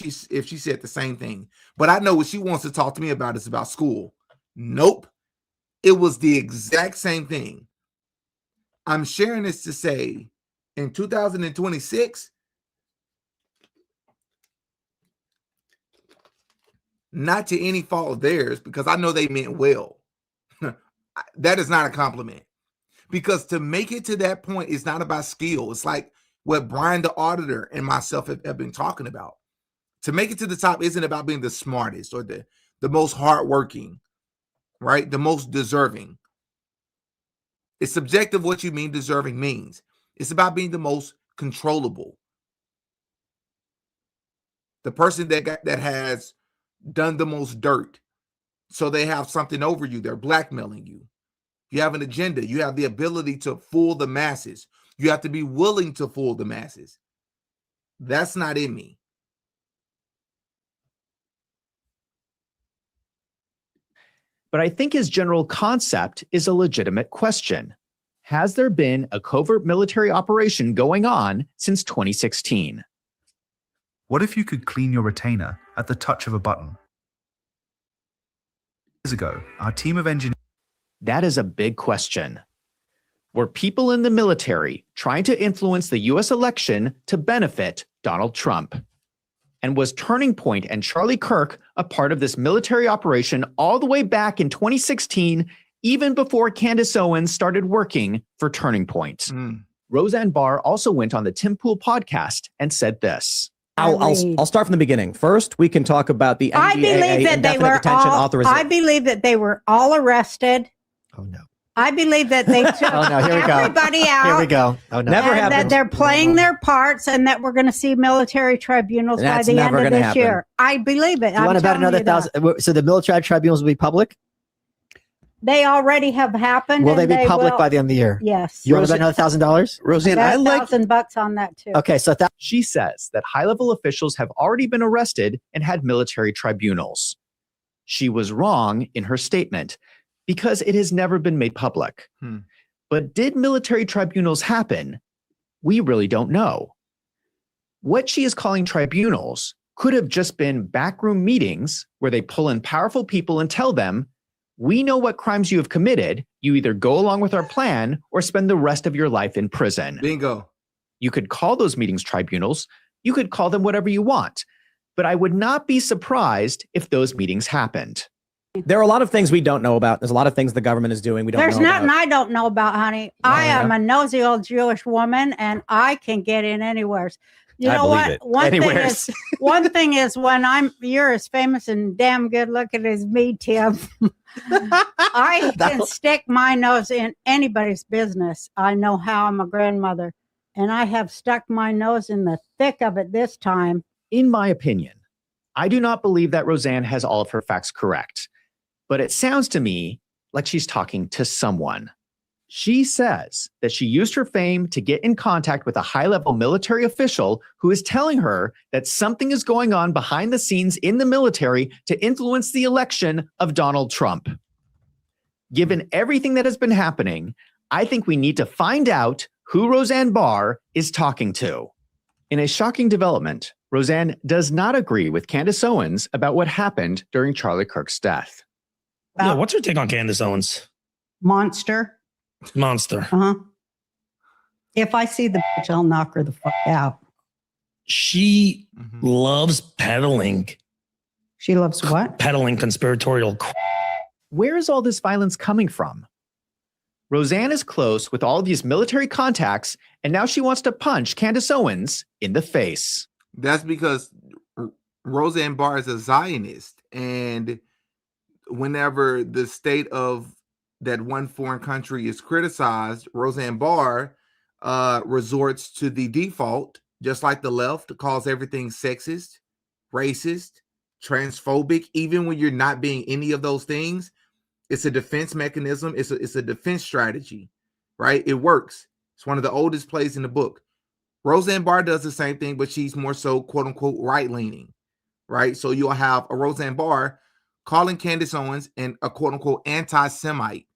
Speaker 1: she said the same thing. But I know what she wants to talk to me about is about school. Nope. It was the exact same thing. I'm sharing this to say, in 2026, not to any fault of theirs, because I know they meant well. That is not a compliment. Because to make it to that point is not about skill. It's like what Brian the auditor and myself have been talking about. To make it to the top isn't about being the smartest or the most hardworking, right? The most deserving. It's subjective what you mean deserving means. It's about being the most controllable. The person that has done the most dirt. So they have something over you. They're blackmailing you. You have an agenda. You have the ability to fool the masses. You have to be willing to fool the masses. That's not in me.
Speaker 2: But I think his general concept is a legitimate question. Has there been a covert military operation going on since 2016?
Speaker 14: What if you could clean your retainer at the touch of a button? Years ago, our team of engineers...
Speaker 2: That is a big question. Were people in the military trying to influence the US election to benefit Donald Trump? And was Turning Point and Charlie Kirk a part of this military operation all the way back in 2016, even before Candace Owens started working for Turning Point? Roseanne Barr also went on the Tim Pool podcast and said this.
Speaker 15: I'll start from the beginning. First, we can talk about the
Speaker 11: I believe that they were
Speaker 15: authorization.
Speaker 11: I believe that they were all arrested.
Speaker 15: Oh no.
Speaker 11: I believe that they took
Speaker 15: Oh, no, here we go.
Speaker 11: everybody out.
Speaker 15: Here we go. Oh no.
Speaker 11: Never happened. That they're playing their parts, and that we're going to see military tribunals by the end of this year. I believe it.
Speaker 15: You want to bet another 1,000? So the military tribunals will be public?
Speaker 11: They already have happened.
Speaker 15: Will they be public by the end of the year?
Speaker 11: Yes.
Speaker 15: You want to bet another $1,000?
Speaker 10: Roseanne,
Speaker 11: I like $1,000 on that too.
Speaker 15: Okay, so
Speaker 2: she says that high-level officials have already been arrested and had military tribunals. She was wrong in her statement because it has never been made public. But did military tribunals happen? We really don't know. What she is calling tribunals could have just been backroom meetings where they pull in powerful people and tell them, we know what crimes you have committed. You either go along with our plan or spend the rest of your life in prison.
Speaker 1: Bingo.
Speaker 2: You could call those meetings tribunals. You could call them whatever you want. But I would not be surprised if those meetings happened.
Speaker 15: There are a lot of things we don't know about. There's a lot of things the government is doing we don't
Speaker 11: There's
Speaker 15: know
Speaker 11: nothing
Speaker 15: about.
Speaker 11: I don't know about, honey. I am a nosy old Jewish woman, and I can get in anywhere. You
Speaker 15: I
Speaker 11: know
Speaker 15: believe
Speaker 11: what?
Speaker 15: it.
Speaker 11: One thing is when you're as famous and damn good looking as me, Tim. I can stick my nose in anybody's business. I know how. I'm a grandmother, and I have stuck my nose in the thick of it this time.
Speaker 2: In my opinion, I do not believe that Roseanne has all of her facts correct, but it sounds to me like she's talking to someone. She says that she used her fame to get in contact with a high-level military official who is telling her that something is going on behind the scenes in the military to influence the election of Donald Trump. Given everything that has been happening, I think we need to find out who Roseanne Barr is talking to. In a shocking development, Roseanne does not agree with Candace Owens about what happened during Charlie Kirk's death.
Speaker 16: Yeah, what's your take on Candace Owens?
Speaker 17: Monster.
Speaker 16: Monster.
Speaker 17: If I see the bitch, I'll knock her the fuck out.
Speaker 16: She loves peddling.
Speaker 17: She loves what?
Speaker 16: Peddling conspiratorial.
Speaker 2: Where is all this violence coming from? Roseanne is close with all of these military contacts, and now she wants to punch Candace Owens in the face.
Speaker 1: That's because Roseanne Barr is a Zionist, and whenever the state of that one foreign country is criticized, Roseanne Barr resorts to the default, just like the left, calls everything sexist, racist, transphobic, even when you're not being any of those things. It's a defense mechanism. It's a defense strategy, right? It works. It's one of the oldest plays in the book. Roseanne Barr does the same thing, but she's more so quote unquote right-leaning, right? So you'll have a Roseanne Barr calling Candace Owens and a quote unquote anti-Semite.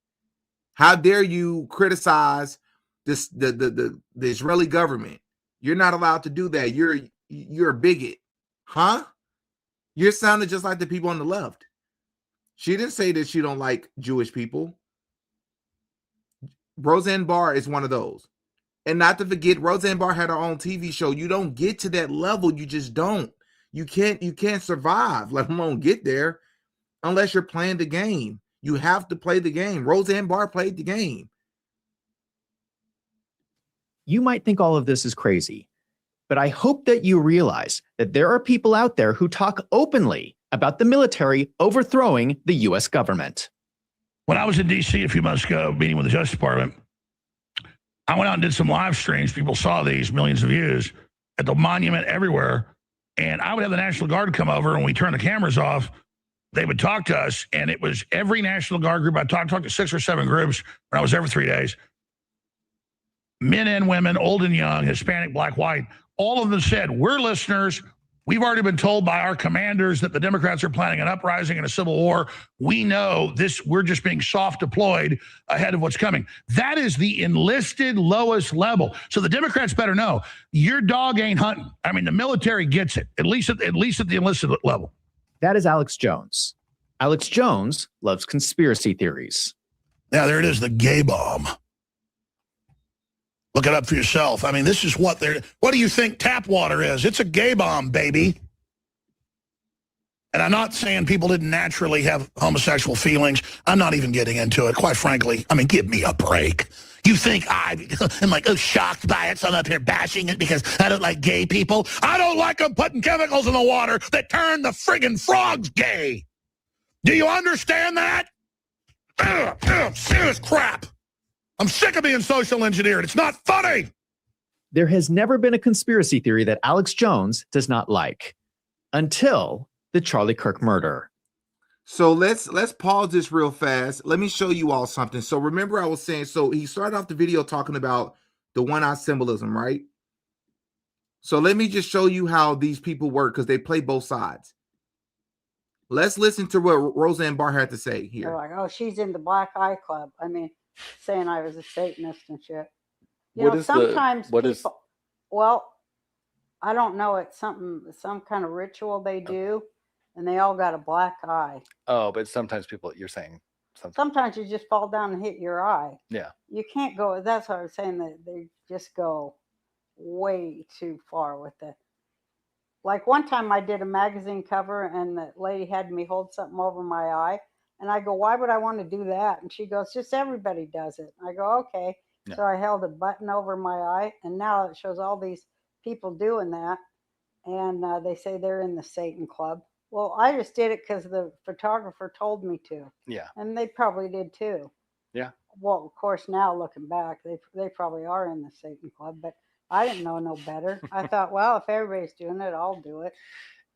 Speaker 1: How dare you criticize this the Israeli government? You're not allowed to do that. You're a bigot, huh? You're sounding just like the people on the left. She didn't say that she don't like Jewish people. Roseanne Barr is one of those. And not to forget, Roseanne Barr had her own TV show. You don't get to that level. You just don't. You can't survive, let alone get there, unless you're playing the game. You have to play the game. Roseanne Barr played the game.
Speaker 2: You might think all of this is crazy, but I hope that you realize that there are people out there who talk openly about the military overthrowing the U.S. government.
Speaker 18: When I was in D.C. a few months ago, meeting with the Justice Department, I went out and did some live streams. People saw these, millions of views, at the monument everywhere. And I would have the National Guard come over, and we turn the cameras off. They would talk to us, and it was every National Guard group. I talked to 6 or 7 groups when I was there for 3 days. Men and women, old and young, Hispanic, black, white, all of them said, we're listeners. We've already been told by our commanders that the Democrats are planning an uprising and a civil war. We know this, we're just being soft deployed ahead of what's coming. That is the enlisted lowest level. So the Democrats better know your dog ain't hunting. I mean, the military gets it, at least at the enlisted level.
Speaker 2: That is Alex Jones. Alex Jones loves conspiracy theories.
Speaker 18: Now, there it is, the gay bomb. Look it up for yourself. I mean, this is what do you think tap water is? It's a gay bomb, baby. And I'm not saying people didn't naturally have homosexual feelings. I'm not even getting into it, quite frankly. I mean, give me a break. You think I'm like, shocked by it, so I'm up here bashing it because I don't like gay people? I don't like them putting chemicals in the water that turn the friggin' frogs gay. Do you understand that? Serious crap. I'm sick of being social engineered. It's not funny.
Speaker 2: There has never been a conspiracy theory that Alex Jones does not like until the Charlie Kirk murder.
Speaker 1: So let's pause this real fast. Let me show you all something. So remember I was saying, so he started off the video talking about the one-eye symbolism, right? So let me just show you how these people work because they play both sides. Let's listen to what Roseanne Barr had to say here.
Speaker 11: They're like, oh, she's in the Black Eye Club. I mean, saying I was a Satanist and shit.
Speaker 4: Well,
Speaker 11: I don't know. It's some kind of ritual they do, and they all got a black eye.
Speaker 13: Oh, but sometimes people, you're saying something.
Speaker 11: Sometimes you just fall down and hit your eye.
Speaker 13: Yeah.
Speaker 11: You can't go. That's what I was saying, that they just go way too far with it. Like one time I did a magazine cover and the lady had me hold something over my eye. And I go, why would I want to do that? And she goes, just everybody does it. I go, okay.
Speaker 13: Yeah.
Speaker 11: So I held a button over my eye, and now it shows all these people doing that. And they say they're in the Satan Club. Well, I just did it because the photographer told me to.
Speaker 13: Yeah.
Speaker 11: And they probably did too.
Speaker 13: Yeah.
Speaker 11: Well, of course, now looking back, they probably are in the Satan Club, but I didn't know no better. I thought, well, if everybody's doing it, I'll do it.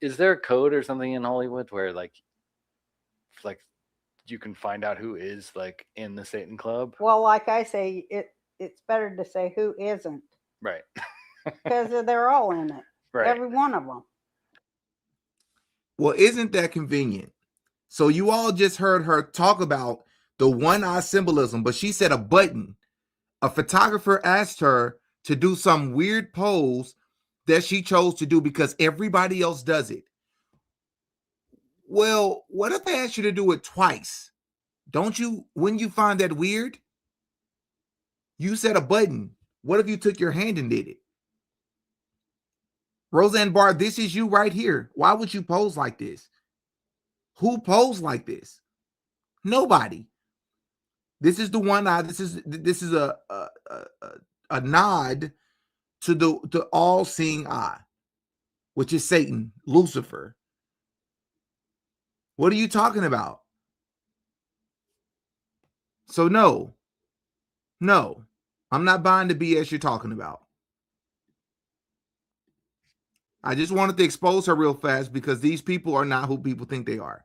Speaker 13: Is there a code or something in Hollywood where like you can find out who is like in the Satan Club?
Speaker 11: Well, like I say, it's better to say who isn't,
Speaker 13: Right.
Speaker 11: because they're all in it.
Speaker 13: Right.
Speaker 11: Every one of them.
Speaker 1: Well, isn't that convenient? So you all just heard her talk about the one eye symbolism, but she said a button. A photographer asked her to do some weird pose that she chose to do because everybody else does it. Well, what if they asked you to do it twice? Wouldn't you find that weird? You said a button. What if you took your hand and did it? Roseanne Barr, this is you right here. Why would you pose like this? Who posed like this? Nobody. This is the one eye. This is a nod to the all-seeing eye, which is Satan, Lucifer. What are you talking about? So no, I'm not buying the BS you're talking about. I just wanted to expose her real fast because these people are not who people think they are.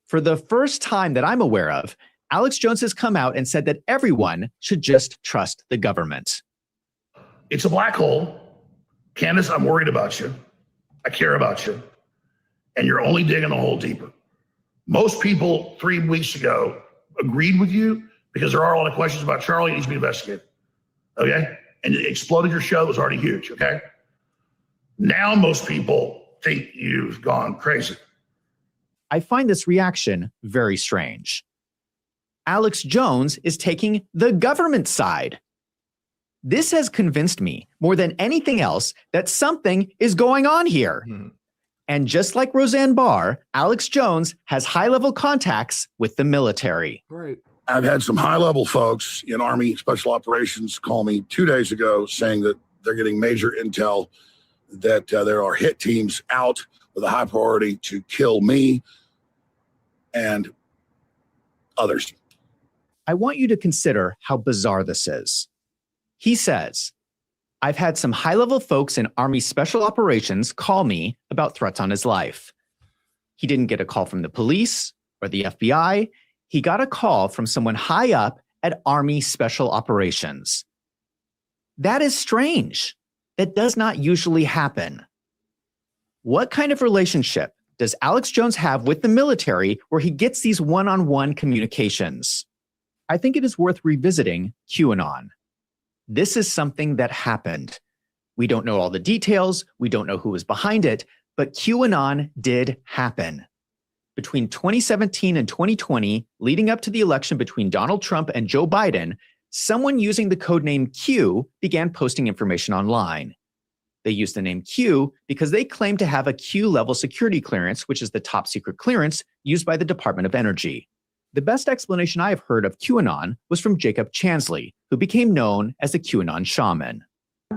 Speaker 2: For the first time that I'm aware of, Alex Jones has come out and said that everyone should just trust the government.
Speaker 18: It's a black hole. Candace, I'm worried about you. I care about you. And you're only digging the hole deeper. Most people 3 weeks ago agreed with you because there are a lot of questions about Charlie. It needs to be investigated. Okay? And it exploded your show. It was already huge. Okay? Now most people think you've gone crazy.
Speaker 2: I find this reaction very strange. Alex Jones is taking the government side. This has convinced me more than anything else that something is going on here. And just like Roseanne Barr, Alex Jones has high-level contacts with the military.
Speaker 1: Right.
Speaker 19: I've had some high-level folks in Army Special Operations call me 2 days ago saying that they're getting major intel that there are hit teams out with a high priority to kill me and others.
Speaker 2: I want you to consider how bizarre this is. He says, I've had some high-level folks in Army Special Operations call me about threats on his life. He didn't get a call from the police or the FBI. He got a call from someone high up at Army Special Operations. That is strange. That does not usually happen. What kind of relationship does Alex Jones have with the military where he gets these one-on-one communications? I think it is worth revisiting QAnon. This is something that happened. We don't know all the details. We don't know who was behind it, but QAnon did happen. Between 2017 and 2020, leading up to the election between Donald Trump and Joe Biden, someone using the codename Q began posting information online. They used the name Q because they claimed to have a Q-level security clearance, which is the top secret clearance used by the Department of Energy. The best explanation I have heard of QAnon was from Jacob Chansley, who became known as the QAnon shaman.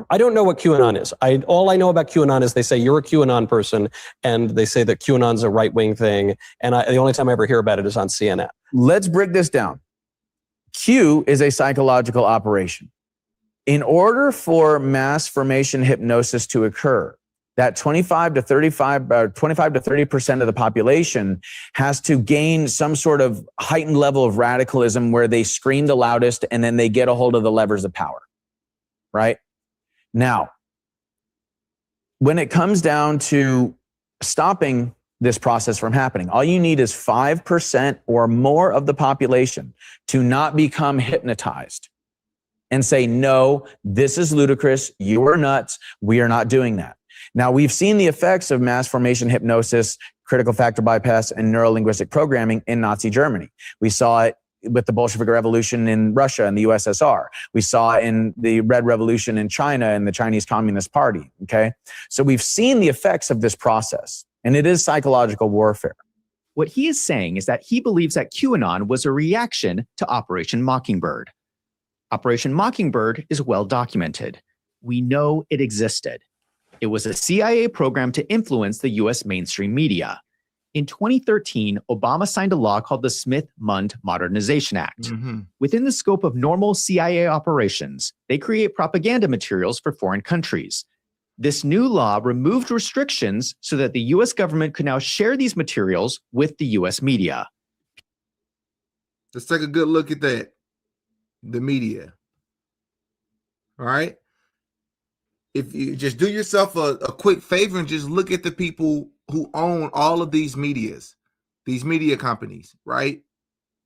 Speaker 20: I don't know what QAnon is. All I know about QAnon is they say you're a QAnon person, and they say that QAnon's a right-wing thing, and the only time I ever hear about it is on CNN.
Speaker 21: Let's break this down. Q is a psychological operation. In order for mass formation hypnosis to occur, that 25 to 30% of the population has to gain some sort of heightened level of radicalism where they scream the loudest and then they get a hold of the levers of power, right? Now, when it comes down to stopping this process from happening, all you need is 5% or more of the population to not become hypnotized. and say, no, this is ludicrous. You are nuts. We are not doing that. Now, we've seen the effects of mass formation hypnosis, critical factor bypass, and neurolinguistic programming in Nazi Germany. We saw it with the Bolshevik Revolution in Russia and the USSR. We saw it in the Red Revolution in China and the Chinese Communist Party, okay? So we've seen the effects of this process, and it is psychological warfare.
Speaker 2: What he is saying is that he believes that QAnon was a reaction to Operation Mockingbird. Operation Mockingbird is well documented. We know it existed. It was a CIA program to influence the US mainstream media. In 2013, Obama signed a law called the Smith-Mundt Modernization Act. Within the scope of normal CIA operations, they create propaganda materials for foreign countries. This new law removed restrictions so that the US government could now share these materials with the US media.
Speaker 1: Let's take a good look at that. The media. All right. If you just do yourself a quick favor and just look at the people who own all of these media companies, right?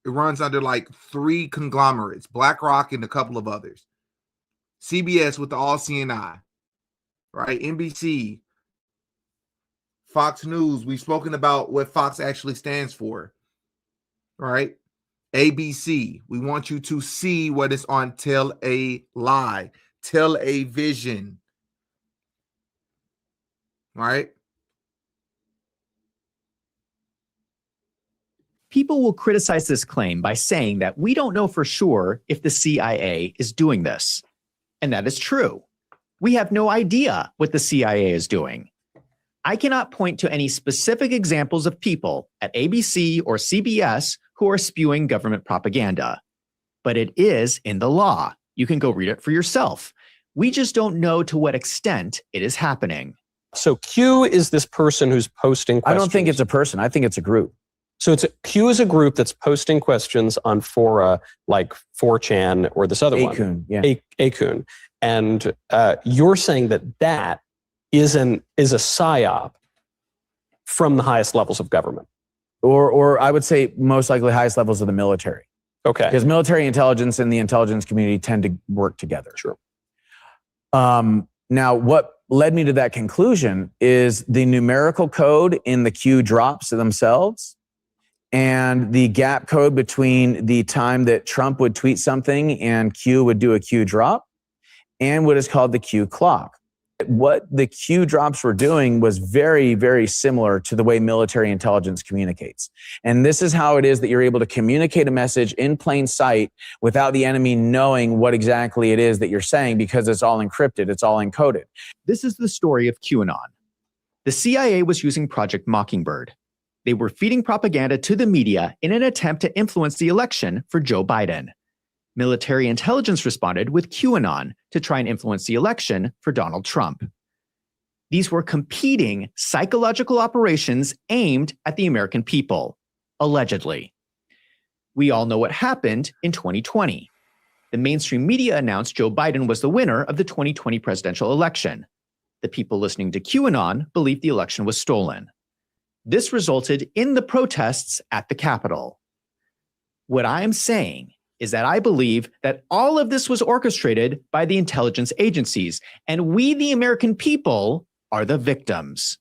Speaker 1: It runs under like 3 conglomerates, BlackRock and a couple of others. CBS with the All CNI, right? NBC, Fox News. We've spoken about what Fox actually stands for, right? ABC. We want you to see what is on Tell a Lie, Tell a Vision, right?
Speaker 2: People will criticize this claim by saying that we don't know for sure if the CIA is doing this. And that is true. We have no idea what the CIA is doing. I cannot point to any specific examples of people at ABC or CBS who are spewing government propaganda. But it is in the law. You can go read it for yourself. We just don't know to what extent it is happening.
Speaker 20: So Q is this person who's posting questions.
Speaker 21: I don't think it's a person. I think it's a group.
Speaker 20: So Q is a group that's posting questions on fora like 4chan or this other
Speaker 21: Acun,
Speaker 20: one.
Speaker 21: Yeah.
Speaker 20: Acun. And you're saying that is a psyop from the highest levels of government.
Speaker 21: Or I would say most likely highest levels of the military.
Speaker 20: Okay.
Speaker 21: Because military intelligence and the intelligence community tend to work together.
Speaker 20: Sure.
Speaker 21: Now, what led me to that conclusion is the numerical code in the Q drops themselves and the gap code between the time that Trump would tweet something and Q would do a Q drop and what is called the Q clock. What the Q drops were doing was very, very similar to the way military intelligence communicates. And this is how it is that you're able to communicate a message in plain sight without the enemy knowing what exactly it is that you're saying because it's all encrypted, it's all encoded.
Speaker 2: This is the story of QAnon. The CIA was using Project Mockingbird. They were feeding propaganda to the media in an attempt to influence the election for Joe Biden. Military intelligence responded with QAnon to try and influence the election for Donald Trump. These were competing psychological operations aimed at the American people, allegedly. We all know what happened in 2020. The mainstream media announced Joe Biden was the winner of the 2020 presidential election. The people listening to QAnon believed the election was stolen. This resulted in the protests at the Capitol. What I am saying is that I believe that all of this was orchestrated by the intelligence agencies, and we, the American people, are the victims.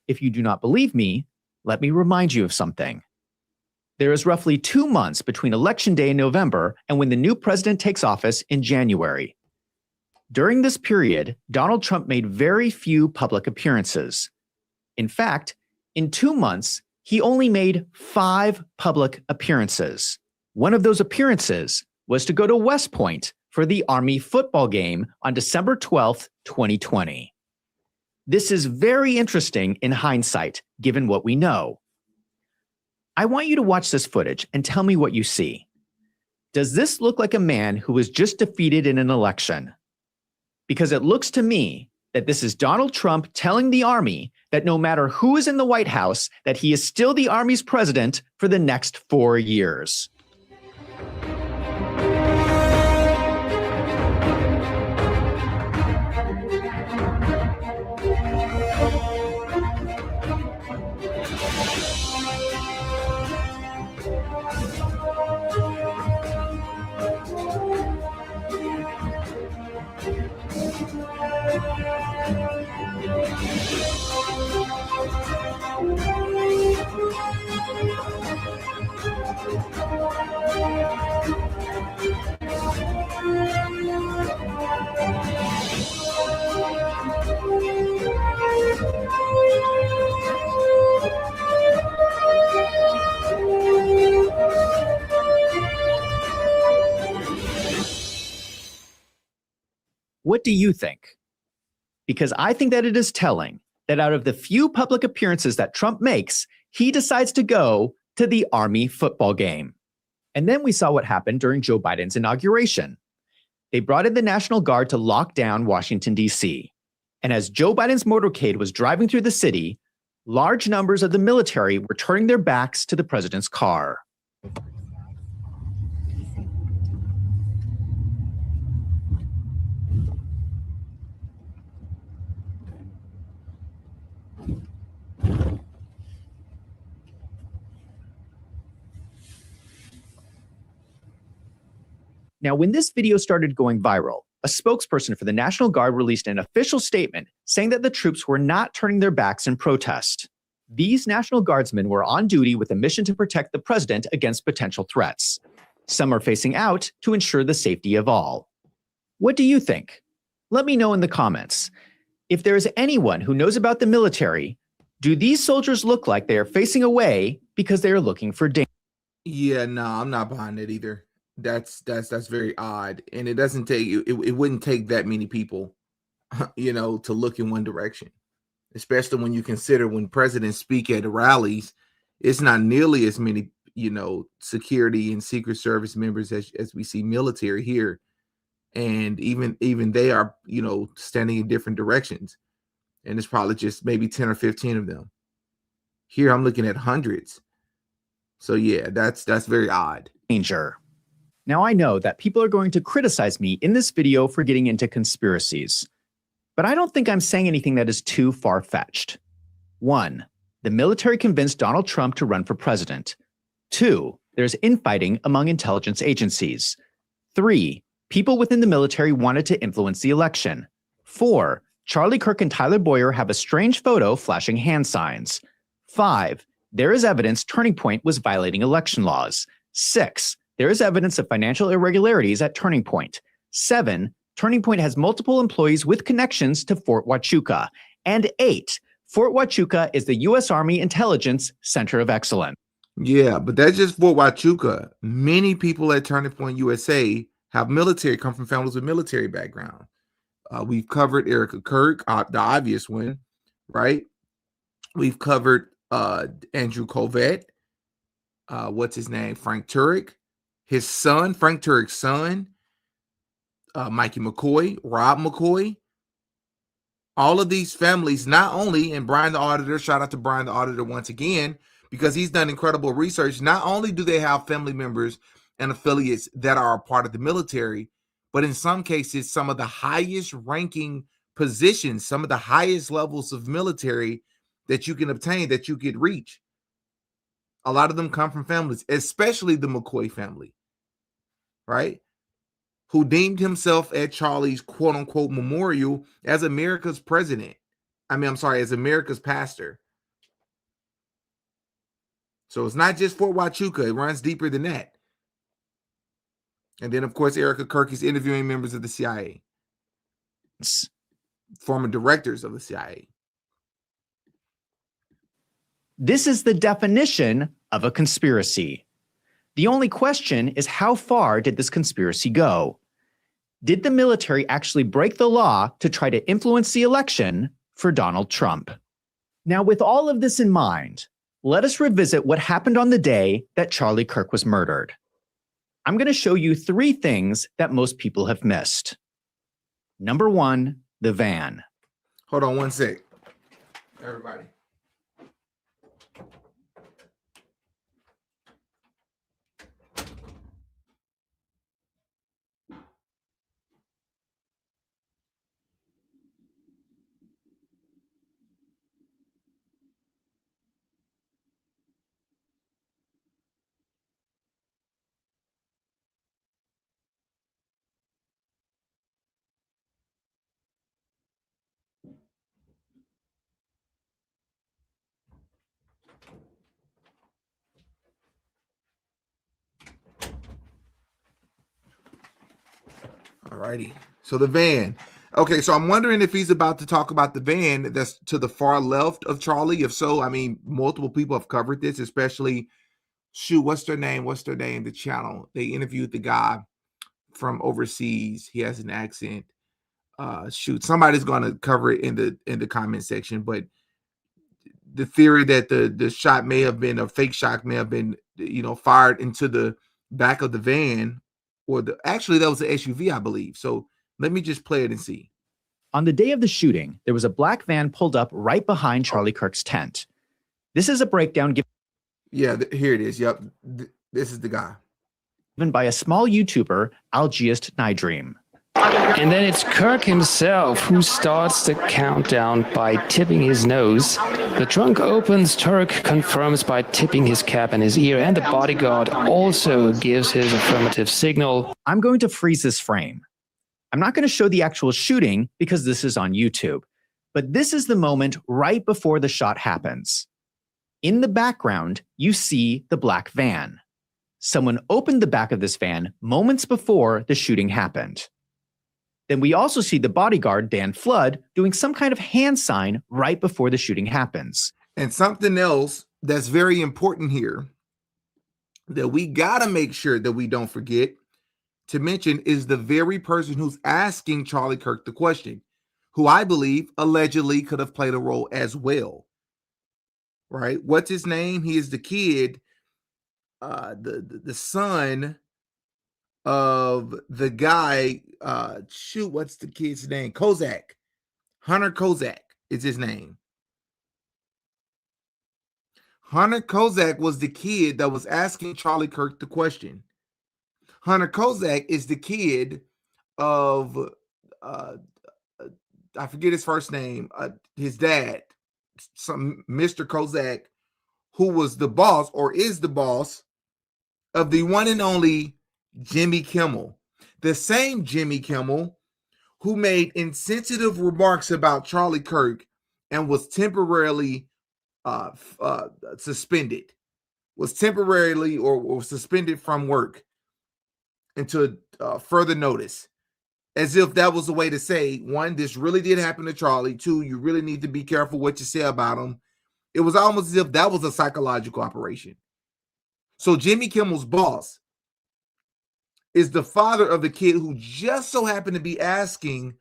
Speaker 2: If you do not believe me, let me remind you of something. There is roughly 2 months between Election Day in November and when the new president takes office in January. During this period, Donald Trump made very few public appearances. In fact, in 2 months, he only made 5 public appearances. One of those appearances was to go to West Point for the Army football game on December 12th, 2020. This is very interesting in hindsight, given what we know. I want you to watch this footage and tell me what you see. Does this look like a man who was just defeated in an election? Because it looks to me that this is Donald Trump telling the Army that no matter who is in the White House, that he is still the Army's president for the next 4 years. What do you think? Because I think that it is telling that out of the few public appearances that Trump makes, he decides to go to the Army football game. And then we saw what happened during Joe Biden's inauguration. They brought in the National Guard to lock down Washington, D.C. And as Joe Biden's motorcade was driving through the city, large numbers of the military were turning their backs to the president's car. Now, when this video started going viral, a spokesperson for the National Guard released an official statement saying that the troops were not turning their backs in protest. These National Guardsmen were on duty with a mission to protect the president against potential threats. Some are facing out to ensure the safety of all. What do you think? Let me know in the comments. If there is anyone who knows about the military, do these soldiers look like they are facing away because they are looking for danger?
Speaker 1: Yeah, no, I'm not buying it either. That's very odd, and it doesn't take it wouldn't take that many people, to look in one direction, especially when you consider when presidents speak at rallies, it's not nearly as many security and Secret Service members as we see military here, and even they are standing in different directions, and it's probably just maybe 10 or 15 of them. Here I'm looking at hundreds, so yeah, that's very odd.
Speaker 2: Danger. Now, I know that people are going to criticize me in this video for getting into conspiracies, but I don't think I'm saying anything that is too far-fetched. 1, the military convinced Donald Trump to run for president. 2, there's infighting among intelligence agencies. 3, people within the military wanted to influence the election. 4, Charlie Kirk and Tyler Boyer have a strange photo flashing hand signs. 5, there is evidence Turning Point was violating election laws. 6, there is evidence of financial irregularities at Turning Point. 7, Turning Point has multiple employees with connections to Fort Huachuca. And 8, Fort Huachuca is the U.S. Army Intelligence Center of Excellence.
Speaker 1: Yeah, but that's just Fort Huachuca. Many people at Turning Point USA have come from families with military background. We've covered Erica Kirk, the obvious one, right? We've covered Andrew Colvett. What's his name? Frank Turek. His son, Frank Turek's son, Mikey McCoy, Rob McCoy. All of these families, not only, and Brian the Auditor, shout out to Brian the Auditor once again, because he's done incredible research. Not only do they have family members and affiliates that are a part of the military, but in some cases, some of the highest ranking positions, some of the highest levels of military that you can obtain, that you could reach. A lot of them come from families, especially the McCoy family, right? Who deemed himself at Charlie's quote unquote memorial as America's president. As America's pastor. So it's not just Fort Huachuca, it runs deeper than that. And then, of course, Erica Kirk is interviewing members of the CIA, former directors of the CIA.
Speaker 2: This is the definition of a conspiracy. The only question is, how far did this conspiracy go? Did the military actually break the law to try to influence the election for Donald Trump? Now, with all of this in mind, let us revisit what happened on the day that Charlie Kirk was murdered. I'm going to show you 3 things that most people have missed. Number 1, the van.
Speaker 1: Hold on one sec, everybody. All righty. So the van. Okay, so I'm wondering if he's about to talk about the van that's to the far left of Charlie. If so, multiple people have covered this, especially, what's their name? The channel. They interviewed the guy from overseas. He has an accent. shoot, somebody's going to cover it in the comment section, but the theory that the shot may have been a fake shot, may have been, fired into the back of the van, or actually that was the SUV, I believe. So let me just play it and see.
Speaker 2: On the day of the shooting, there was a black van pulled up right behind Charlie Kirk's tent. This is a breakdown given.
Speaker 1: Yeah, here it is. Yep. This is the guy.
Speaker 2: Given by a small YouTuber, Algiest Nydream.
Speaker 3: And then it's Kirk himself who starts the countdown by tipping his nose. The trunk opens, Turk confirms by tipping his cap in his ear, and the bodyguard also gives his affirmative signal.
Speaker 2: I'm going to freeze this frame. I'm not going to show the actual shooting because this is on YouTube, but this is the moment right before the shot happens. In the background, you see the black van. Someone opened the back of this van moments before the shooting happened. Then we also see the bodyguard, Dan Flood, doing some kind of hand sign right before the shooting happens.
Speaker 1: And something else that's very important here that we got to make sure that we don't forget to mention is the very person who's asking Charlie Kirk the question, who I believe allegedly could have played a role as well. Right? What's his name? He is the kid, the son of the guy, what's the kid's name? Kozak. Hunter Kozak is his name. Hunter Kozak was the kid that was asking Charlie Kirk the question. Hunter Kozak is the kid of, I forget his first name, his dad, some Mr. Kozak, who was the boss or is the boss of the one and only Jimmy Kimmel, the same Jimmy Kimmel who made insensitive remarks about Charlie Kirk and was temporarily suspended, was suspended from work until further notice, as if that was a way to say, one, this really did happen to Charlie. Two, you really need to be careful what you say about him. It was almost as if that was a psychological operation. So Jimmy Kimmel's boss is the father of the kid who just so happened to be asking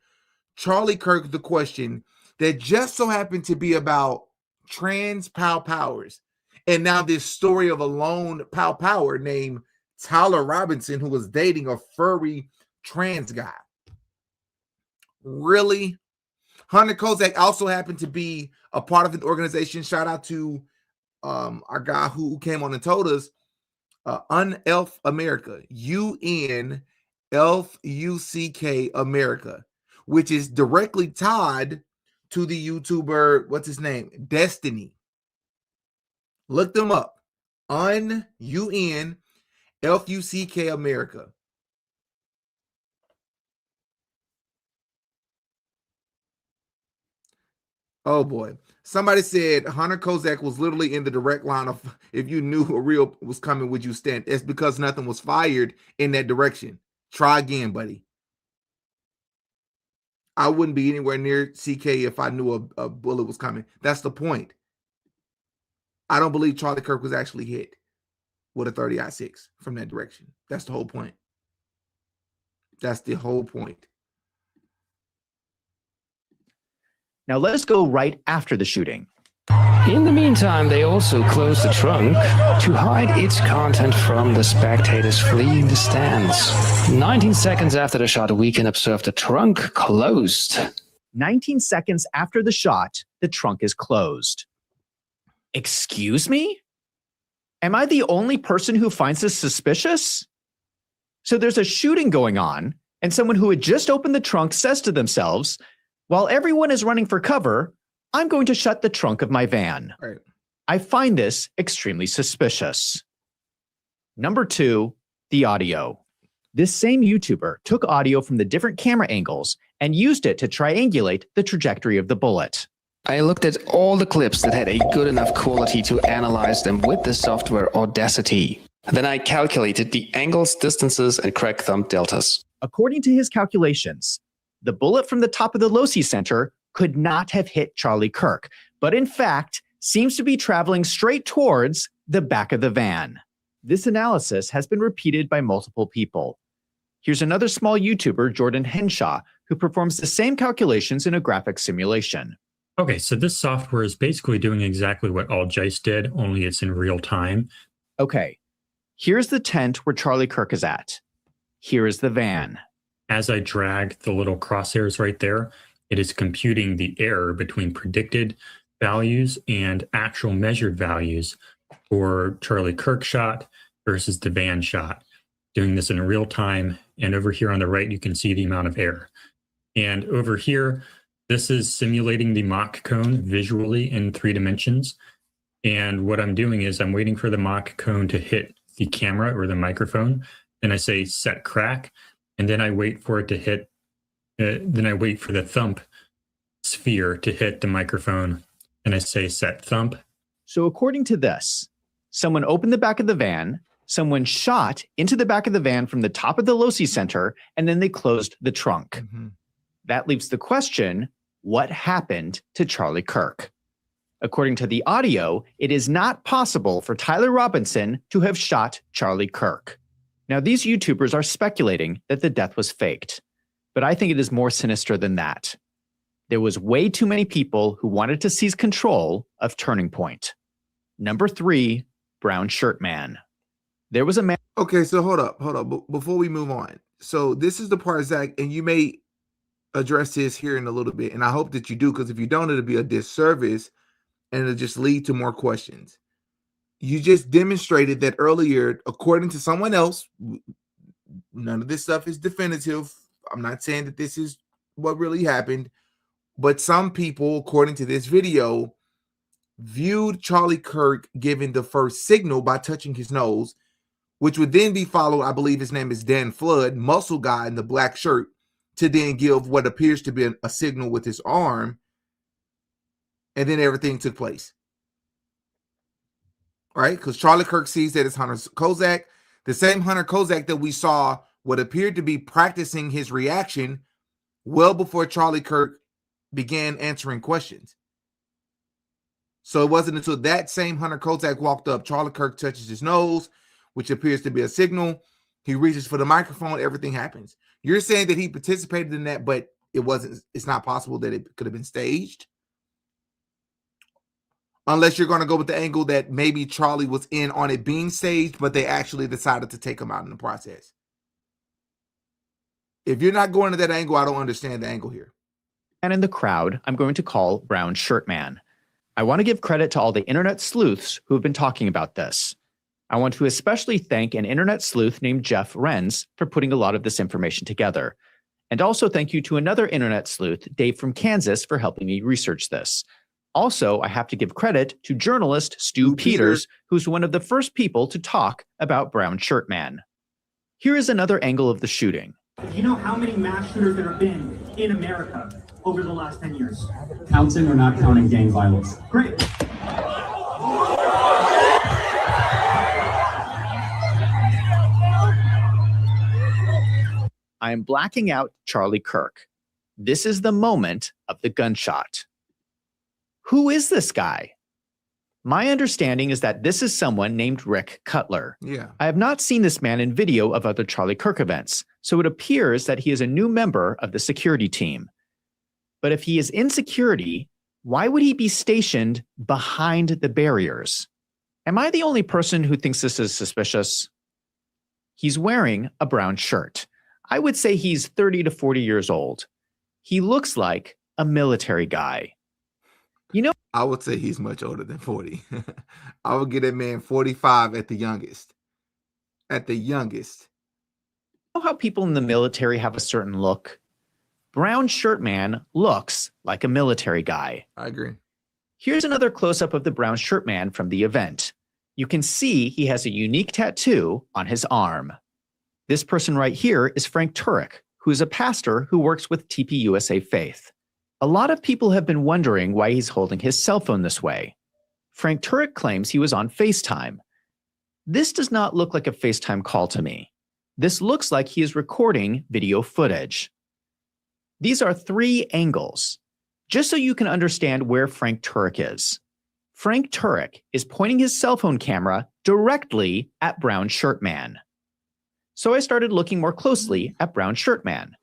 Speaker 1: Charlie Kirk the question that just so happened to be about trans powers. And now this story of a lone power named Tyler Robinson who was dating a furry trans guy. Really? Hunter Kozak also happened to be a part of an organization. Shout out to our guy who came on and told us, Unelf America, UNLFUCK America, which is directly tied to the YouTuber, what's his name? Destiny. Look them up. UNLFUCK America. Oh boy. Somebody said Hunter Kozak was literally in the direct line of if you knew a real was coming, would you stand? It's because nothing was fired in that direction. Try again, buddy. I wouldn't be anywhere near CK if I knew a bullet was coming. That's the point. I don't believe Charlie Kirk was actually hit with a 30-06 from that direction. That's the whole point. That's the whole point.
Speaker 2: Now let us go right after the shooting.
Speaker 3: In the meantime, they also closed the trunk to hide its content from the spectators fleeing the stands. 19 seconds after the shot, we can observe the trunk closed.
Speaker 2: 19 seconds after the shot, the trunk is closed. Excuse me? Am I the only person who finds this suspicious? So there's a shooting going on, and someone who had just opened the trunk says to themselves, while everyone is running for cover, I'm going to shut the trunk of my van.
Speaker 1: Right.
Speaker 2: I find this extremely suspicious. Number 2, the audio. This same YouTuber took audio from the different camera angles and used it to triangulate the trajectory of the bullet.
Speaker 3: I looked at all the clips that had a good enough quality to analyze them with the software Audacity. Then I calculated the angles, distances, and crack thumb deltas.
Speaker 2: According to his calculations, the bullet from the top of the Losi Center could not have hit Charlie Kirk, but in fact seems to be traveling straight towards the back of the van. This analysis has been repeated by multiple people. Here's another small YouTuber, Jordan Henshaw, who performs the same calculations in a graphic simulation.
Speaker 5: Okay, so this software is basically doing exactly what All Jace did, only it's in real time.
Speaker 2: Okay, here's the tent where Charlie Kirk is at. Here is the van.
Speaker 5: As I drag the little crosshairs right there, it is computing the error between predicted values and actual measured values for Charlie Kirk shot versus the van shot. Doing this in real time. And over here on the right, you can see the amount of error. And over here, this is simulating the mock cone visually in 3 dimensions. And what I'm doing is I'm waiting for the mock cone to hit the camera or the microphone. Then I say set crack. And then I wait for it to hit, then I wait for the thump sphere to hit the microphone. And I say set thump.
Speaker 2: So according to this, someone opened the back of the van, someone shot into the back of the van from the top of the loci center, and then they closed the trunk. That leaves the question, what happened to Charlie Kirk? According to the audio, it is not possible for Tyler Robinson to have shot Charlie Kirk. Now, these YouTubers are speculating that the death was faked, but I think it is more sinister than that. There was way too many people who wanted to seize control of Turning Point. Number 3, Brown Shirt Man. There was a man.
Speaker 1: Okay, so hold up. Before we move on. So this is the part, Zach, and you may address this here in a little bit, and I hope that you do, because if you don't, it'll be a disservice and it'll just lead to more questions. You just demonstrated that earlier, according to someone else, none of this stuff is definitive. I'm not saying that this is what really happened, but some people, according to this video, viewed Charlie Kirk giving the first signal by touching his nose, which would then be followed, I believe his name is Dan Flood, muscle guy in the black shirt, to then give what appears to be a signal with his arm, and then everything took place. Right? Because Charlie Kirk sees that it's Hunter Kozak, the same Hunter Kozak that we saw what appeared to be practicing his reaction well before Charlie Kirk began answering questions. So it wasn't until that same Hunter Kozak walked up, Charlie Kirk touches his nose, which appears to be a signal. He reaches for the microphone, everything happens. You're saying that he participated in that, but it's not possible that it could have been staged? Unless you're going to go with the angle that maybe Charlie was in on it being staged, but they actually decided to take him out in the process. If you're not going to that angle, I don't understand the angle here.
Speaker 2: And in the crowd, I'm going to call Brown Shirt Man. I want to give credit to all the internet sleuths who have been talking about this. I want to especially thank an internet sleuth named Jeff Renz for putting a lot of this information together. And also thank you to another internet sleuth, Dave from Kansas, for helping me research this. Also, I have to give credit to journalist Stu Peters, who's one of the first people to talk about Brown Shirt Man. Here is another angle of the shooting.
Speaker 22: Do you know how many mass shooters there have been in America over the last 10 years?
Speaker 23: Counting or not counting gang violence?
Speaker 22: Great.
Speaker 2: I am blacking out Charlie Kirk. This is the moment of the gunshot. Who is this guy? My understanding is that this is someone named Rick Cutler.
Speaker 1: Yeah.
Speaker 2: I have not seen this man in video of other Charlie Kirk events, so it appears that he is a new member of the security team. But if he is in security, why would he be stationed behind the barriers? Am I the only person who thinks this is suspicious? He's wearing a brown shirt. I would say he's 30 to 40 years old. He looks like a military guy. You know,
Speaker 1: I would say he's much older than 40. I would give that man 45 at the youngest. At the youngest.
Speaker 2: You know how people in the military have a certain look? Brown Shirt Man looks like a military guy.
Speaker 1: I agree.
Speaker 2: Here's another close-up of the Brown Shirt Man from the event. You can see he has a unique tattoo on his arm. This person right here is Frank Turek, who is a pastor who works with TPUSA Faith. A lot of people have been wondering why he's holding his cell phone this way. Frank Turek claims he was on FaceTime. This does not look like a FaceTime call to me. This looks like he is recording video footage. These are 3 angles, just so you can understand where Frank Turek is. Frank Turek is pointing his cell phone camera directly at Brown Shirt Man. So I started looking more closely at Brown Shirt Man.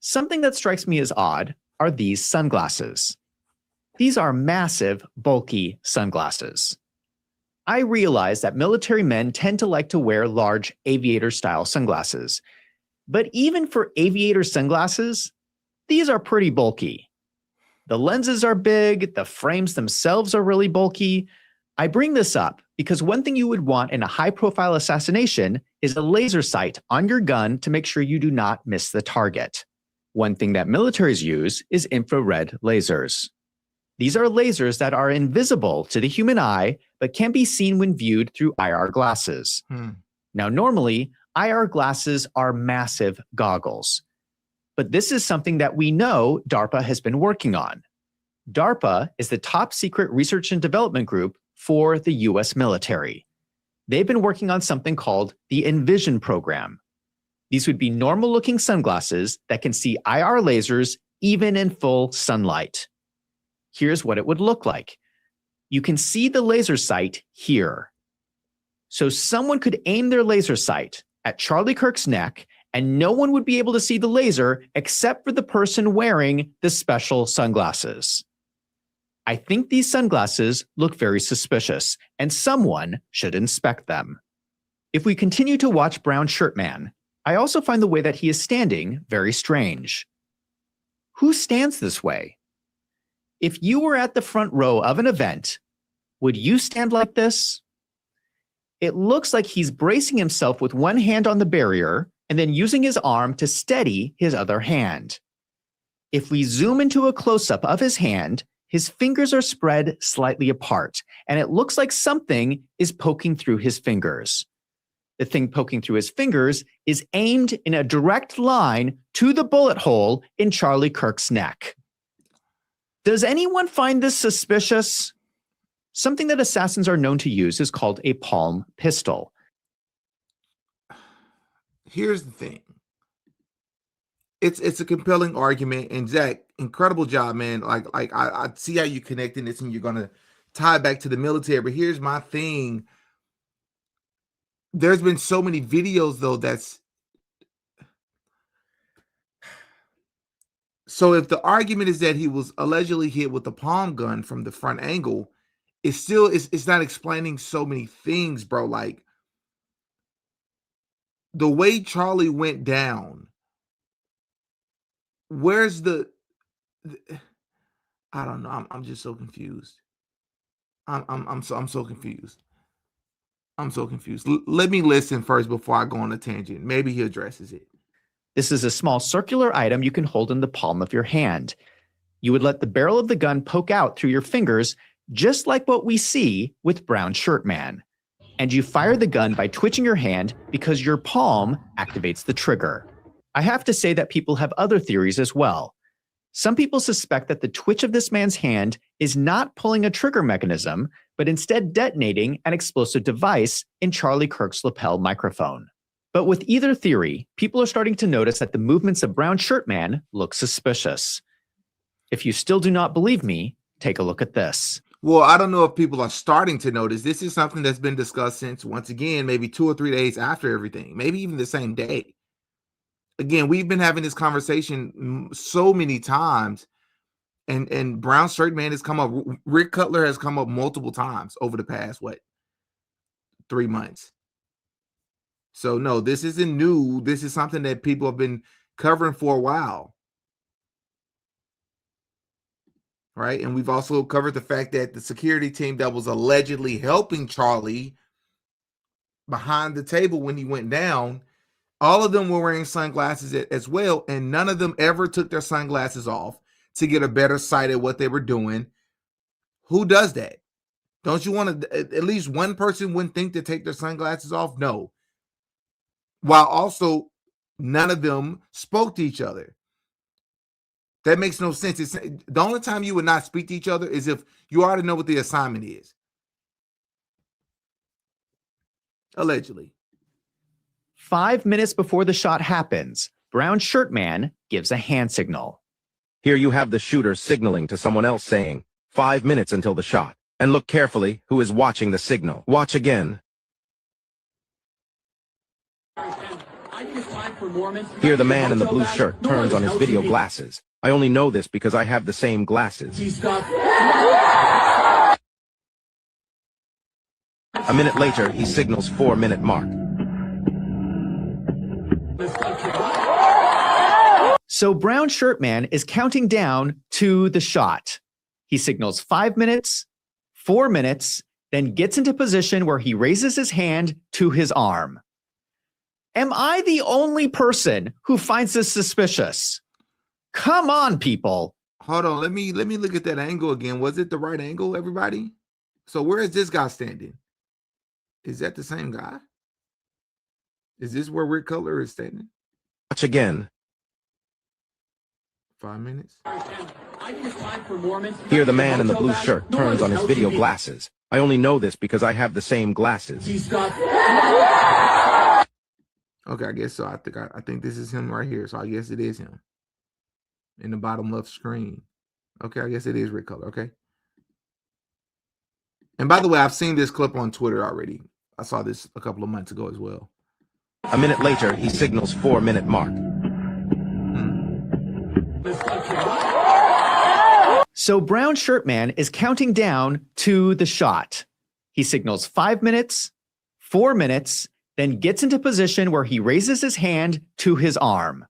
Speaker 2: Something that strikes me as odd are these sunglasses. These are massive, bulky sunglasses. I realize that military men tend to like to wear large aviator-style sunglasses. But even for aviator sunglasses, these are pretty bulky. The lenses are big, the frames themselves are really bulky. I bring this up because one thing you would want in a high-profile assassination is a laser sight on your gun to make sure you do not miss the target. One thing that militaries use is infrared lasers. These are lasers that are invisible to the human eye, but can be seen when viewed through IR glasses. Now, normally, IR glasses are massive goggles. But this is something that we know DARPA has been working on. DARPA is the top secret research and development group for the US military. They've been working on something called the Envision program. These would be normal-looking sunglasses that can see IR lasers even in full sunlight. Here's what it would look like. You can see the laser sight here. So someone could aim their laser sight at Charlie Kirk's neck, and no one would be able to see the laser except for the person wearing the special sunglasses. I think these sunglasses look very suspicious, and someone should inspect them. If we continue to watch Brown Shirt Man, I also find the way that he is standing very strange. Who stands this way? If you were at the front row of an event, would you stand like this? It looks like he's bracing himself with one hand on the barrier and then using his arm to steady his other hand. If we zoom into a close-up of his hand, his fingers are spread slightly apart, and it looks like something is poking through his fingers. The thing poking through his fingers is aimed in a direct line to the bullet hole in Charlie Kirk's neck. Does anyone find this suspicious? Something that assassins are known to use is called a palm pistol.
Speaker 1: Here's the thing. It's a compelling argument, and Zach, incredible job, man. Like I see how you connecting this, and you're gonna tie it back to the military. But here's my thing. There's been so many videos though that's so if the argument is that he was allegedly hit with a palm gun from the front angle, it's not explaining so many things, bro. Like the way Charlie went down. Where's the I don't know. I'm just so confused. I'm so confused. I'm so confused. Let me listen first before I go on a tangent. Maybe he addresses it.
Speaker 2: This is a small circular item you can hold in the palm of your hand. You would let the barrel of the gun poke out through your fingers, just like what we see with Brown Shirt Man. And you fire the gun by twitching your hand because your palm activates the trigger. I have to say that people have other theories as well. Some people suspect that the twitch of this man's hand is not pulling a trigger mechanism, but instead detonating an explosive device in Charlie Kirk's lapel microphone. But with either theory, people are starting to notice that the movements of Brown Shirt Man look suspicious. If you still do not believe me, take a look at this.
Speaker 1: Well, I don't know if people are starting to notice. This is something that's been discussed since, once again, maybe 2 or 3 days after everything, maybe even the same day. Again, we've been having this conversation so many times, and Brown Shirt Man has come up. Rick Cutler has come up multiple times over the past, 3 months. So no, this isn't new. This is something that people have been covering for a while. Right? And we've also covered the fact that the security team that was allegedly helping Charlie behind the table when he went down, all of them were wearing sunglasses as well, and none of them ever took their sunglasses off to get a better sight at what they were doing. Who does that? Don't you want to, at least one person wouldn't think to take their sunglasses off? No. While also none of them spoke to each other. That makes no sense. It's, the only time you would not speak to each other is if you already know what the assignment is. Allegedly.
Speaker 2: 5 minutes before the shot happens, Brown Shirt Man gives a hand signal.
Speaker 6: Here you have the shooter signaling to someone else saying, 5 minutes until the shot. And look carefully who is watching the signal. Watch again. Here the man in the blue shirt turns on his video glasses. I only know this because I have the same glasses. A minute later, he signals 4-minute mark.
Speaker 2: So Brown Shirt Man is counting down to the shot. He signals 5 minutes, 4 minutes, then gets into position where he raises his hand to his arm. Am I the only person who finds this suspicious? Come on, people.
Speaker 1: Hold on, let me look at that angle again. Was it the right angle, everybody? So where is this guy standing? Is that the same guy? Is this where Rick Cutler is standing?
Speaker 6: Watch again.
Speaker 1: 5 minutes.
Speaker 6: Here the man in the blue shirt turns on his video glasses. I only know this because I have the same glasses.
Speaker 1: Okay, I guess so. I think this is him right here. So I guess it is him. In the bottom left screen. Okay, I guess it is Rick Cutler. Okay. And by the way, I've seen this clip on Twitter already. I saw this a couple of months ago as well.
Speaker 6: A minute later, he signals 4-minute mark.
Speaker 2: So Brown Shirt Man is counting down to the shot. He signals 5 minutes, 4 minutes, then gets into position where he raises his hand to his arm.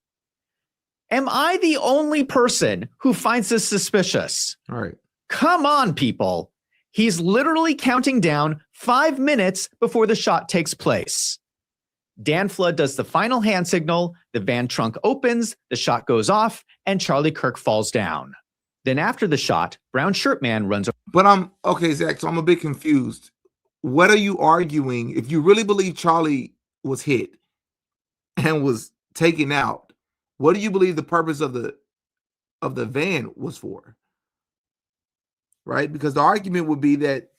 Speaker 2: Am I the only person who finds this suspicious?
Speaker 1: All right.
Speaker 2: Come on, people. He's literally counting down 5 minutes before the shot takes place. Dan Flood does the final hand signal, the van trunk opens, the shot goes off, and Charlie Kirk falls down. Then after the shot, Brown Shirt Man runs over.
Speaker 1: But okay, Zach, so I'm a bit confused. What are you arguing? If you really believe Charlie was hit and was taken out, what do you believe the purpose of the van was for? Right? Because the argument would be that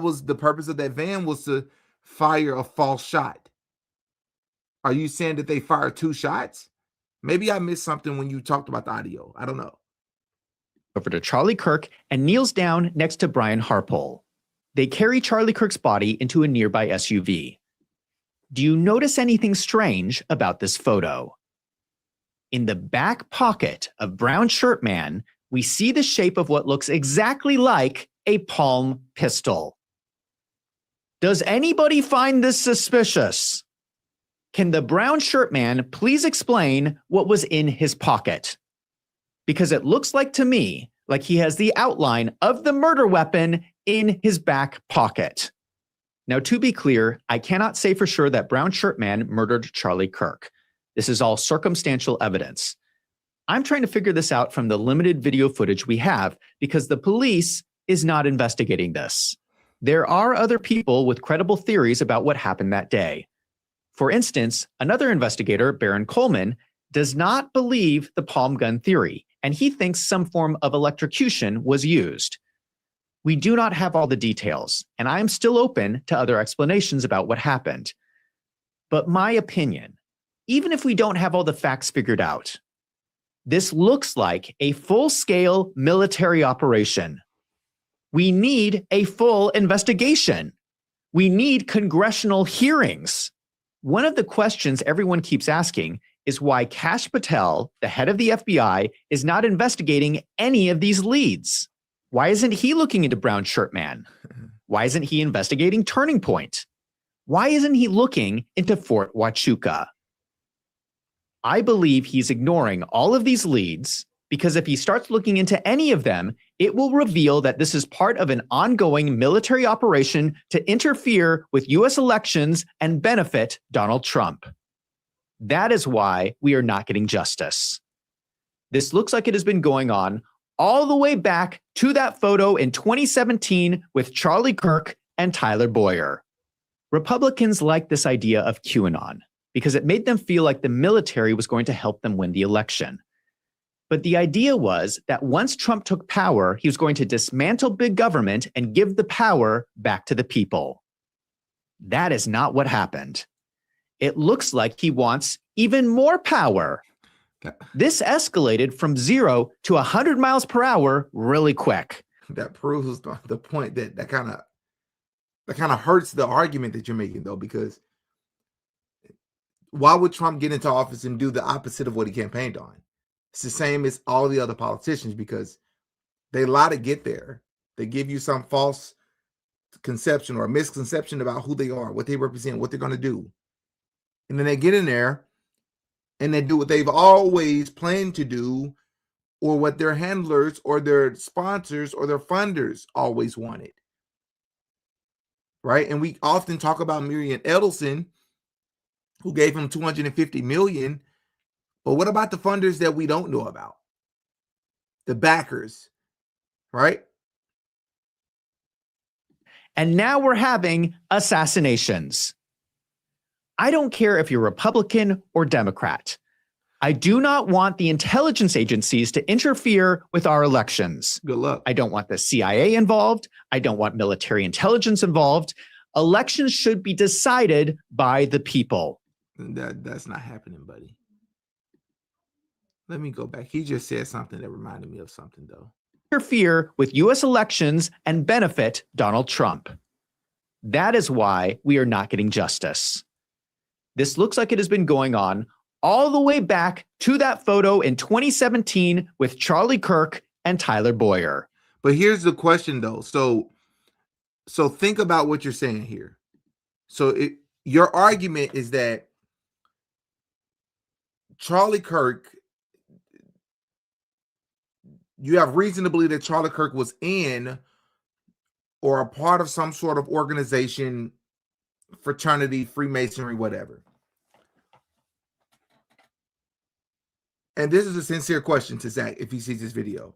Speaker 1: was the purpose of that van was to fire a false shot. Are you saying that they fired 2 shots? Maybe I missed something when you talked about the audio. I don't know.
Speaker 2: Over to Charlie Kirk and kneels down next to Brian Harpole. They carry Charlie Kirk's body into a nearby SUV. Do you notice anything strange about this photo? In the back pocket of Brown Shirt Man, we see the shape of what looks exactly like a palm pistol. Does anybody find this suspicious? Can the Brown Shirt Man please explain what was in his pocket? Because it looks like to me like he has the outline of the murder weapon in his back pocket. Now, to be clear, I cannot say for sure that Brown Shirt Man murdered Charlie Kirk. This is all circumstantial evidence. I'm trying to figure this out from the limited video footage we have because the police is not investigating this. There are other people with credible theories about what happened that day. For instance, another investigator, Baron Coleman, does not believe the palm gun theory, and he thinks some form of electrocution was used. We do not have all the details, and I am still open to other explanations about what happened. But my opinion, even if we don't have all the facts figured out, this looks like a full-scale military operation. We need a full investigation. We need congressional hearings. One of the questions everyone keeps asking is why Kash Patel, the head of the FBI, is not investigating any of these leads. Why isn't he looking into Brown Shirt Man? Why isn't he investigating Turning Point? Why isn't he looking into Fort Huachuca? I believe he's ignoring all of these leads because if he starts looking into any of them, it will reveal that this is part of an ongoing military operation to interfere with US elections and benefit Donald Trump. That is why we are not getting justice. This looks like it has been going on all the way back to that photo in 2017 with Charlie Kirk and Tyler Boyer. Republicans like this idea of QAnon because it made them feel like the military was going to help them win the election. But the idea was that once Trump took power, he was going to dismantle big government and give the power back to the people. That is not what happened. It looks like he wants even more power. This escalated from 0 to 100 miles per hour really quick.
Speaker 1: That proves the point that kind of hurts the argument that you're making, though, because why would Trump get into office and do the opposite of what he campaigned on? It's the same as all the other politicians because they lie to get there. They give you some false conception or misconception about who they are, what they represent, what they're going to do. And then they get in there and they do what they've always planned to do, or what their handlers or their sponsors or their funders always wanted. Right? And we often talk about Marian Edelson, who gave him $250 million. But what about the funders that we don't know about? The backers, right?
Speaker 2: And now we're having assassinations. I don't care if you're Republican or Democrat. I do not want the intelligence agencies to interfere with our elections.
Speaker 1: Good luck.
Speaker 2: I don't want the CIA involved. I don't want military intelligence involved. Elections should be decided by the people.
Speaker 1: That's not happening, buddy. Let me go back. He just said something that reminded me of something, though.
Speaker 2: Interfere with U.S. elections and benefit Donald Trump. That is why we are not getting justice. This looks like it has been going on all the way back to that photo in 2017 with Charlie Kirk and Tyler Boyer.
Speaker 1: But here's the question, though. So think about what you're saying here. So your argument is that Charlie Kirk, you have reason to believe that Charlie Kirk was in or a part of some sort of organization, fraternity, Freemasonry, whatever. And this is a sincere question to Zach if he sees this video.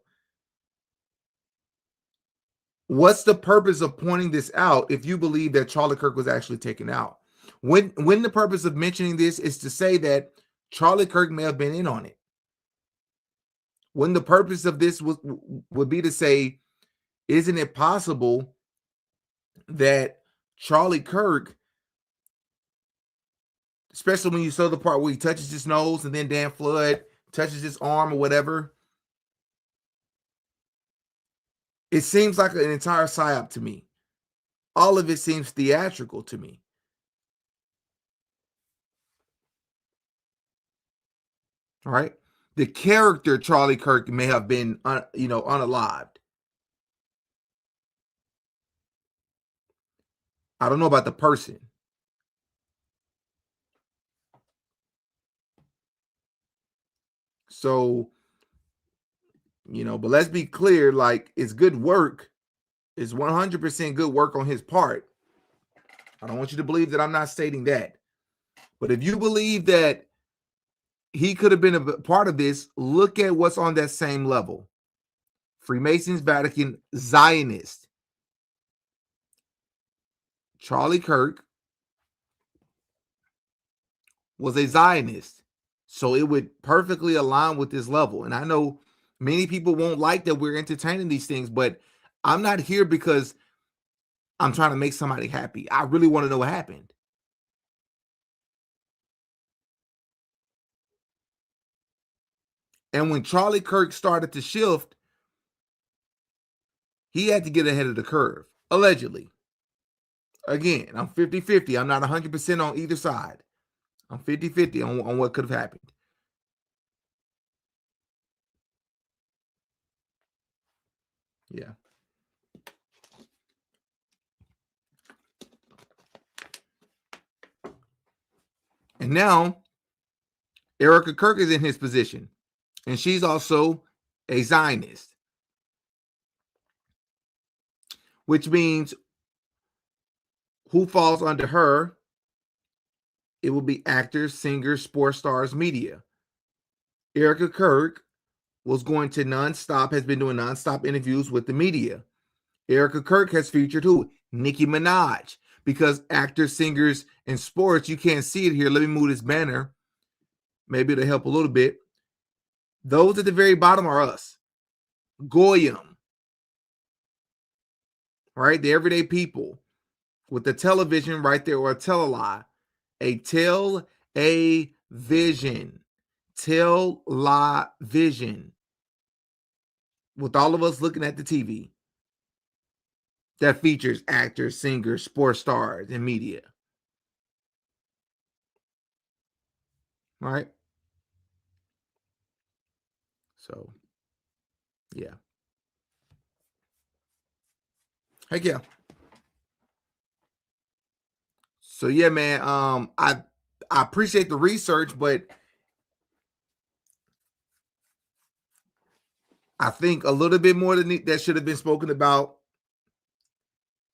Speaker 1: What's the purpose of pointing this out if you believe that Charlie Kirk was actually taken out? When the purpose of mentioning this is to say that Charlie Kirk may have been in on it. When the purpose of this would be to say, isn't it possible that Charlie Kirk, especially when you saw the part where he touches his nose and then Dan Flood touches his arm or whatever, it seems like an entire psyop to me. All of it seems theatrical to me. All right. The character Charlie Kirk may have been, unalived. I don't know about the person. So, but let's be clear, like, it's good work. It's 100% good work on his part. I don't want you to believe that I'm not stating that. But if you believe that he could have been a part of this, look at what's on that same level. Freemasons, Vatican, Zionist. Charlie Kirk was a Zionist. So it would perfectly align with this level. And I know many people won't like that we're entertaining these things, but I'm not here because I'm trying to make somebody happy. I really want to know what happened. And when Charlie Kirk started to shift, he had to get ahead of the curve, allegedly. Again, I'm 50-50. I'm not 100% on either side. I'm 50-50 on what could have happened. Yeah. And now, Erica Kirk is in his position. And she's also a Zionist. Which means who falls under her? It will be actors, singers, sports stars, media. Erica Kirk has been doing nonstop interviews with the media. Erica Kirk has featured who? Nicki Minaj. Because actors, singers, and sports, you can't see it here. Let me move this banner. Maybe it'll help a little bit. Those at the very bottom are us. Goyim. Right? The everyday people with the television right there, or a tele-lie. A tell-a-vision. Tell-lie vision. With all of us looking at the TV. That features actors, singers, sports stars, and media. Right? So, yeah. Heck yeah. So yeah, man. I appreciate the research, but I think a little bit more than that should have been spoken about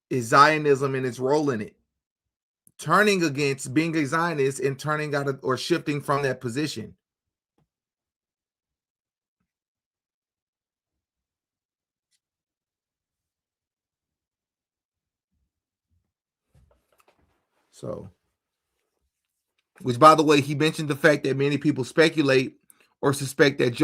Speaker 1: is Zionism and its role in it. Turning against being a Zionist and turning out of, or shifting from that position. So, which by the way, he mentioned the fact that many people speculate or suspect that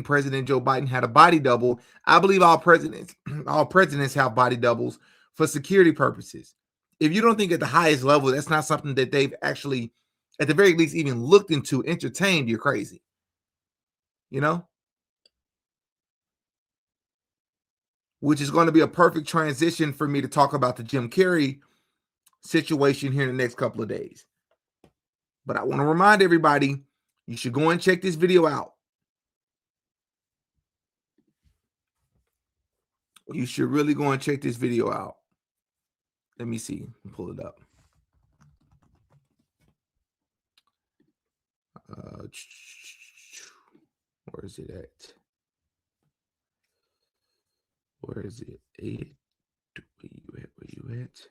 Speaker 1: President Joe Biden had a body double. I believe all presidents have body doubles for security purposes. If you don't think at the highest level, that's not something that they've actually, at the very least, even looked into, entertained, you're crazy. You know? Which is going to be a perfect transition for me to talk about the Jim Carrey situation here in the next couple of days. But I want to remind everybody, you should go and check this video out. You should really go and check this video out. Let me see. Pull it up. Where is it at? Where is it? Where you at? Where you at?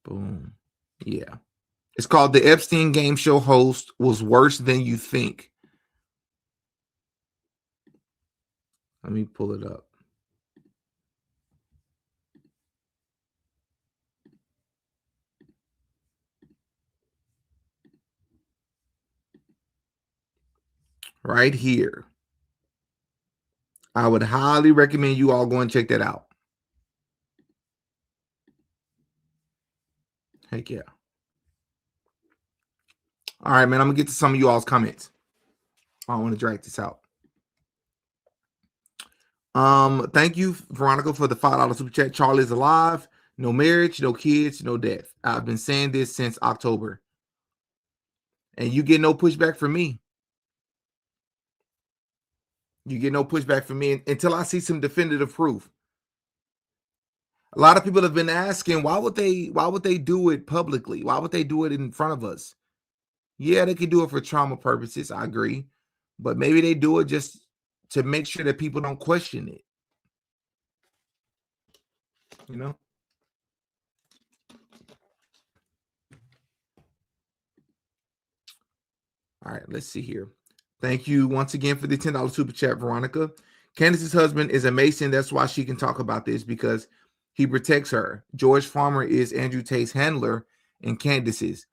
Speaker 1: Boom. Yeah. It's called The Epstein Game Show Host Was Worse Than You Think. Let me pull it up. Right here. I would highly recommend you all go and check that out. Heck yeah. All right, man. I'm going to get to some of you all's comments. I don't want to drag this out. Thank you, Veronica, for the $5 super chat. Charlie's alive. No marriage, no kids, no death. I've been saying this since October. And you get no pushback from me. You get no pushback from me until I see some definitive proof. A lot of people have been asking, why would they do it publicly? Why would they do it in front of us? Yeah, they could do it for trauma purposes. I agree. But maybe they do it just to make sure that people don't question it. You know? All right, let's see here. Thank you once again for the $10 super chat, Veronica. Candace's husband is a Mason. That's why she can talk about this, because he protects her. George Farmer is Andrew Tate's handler and Candace's.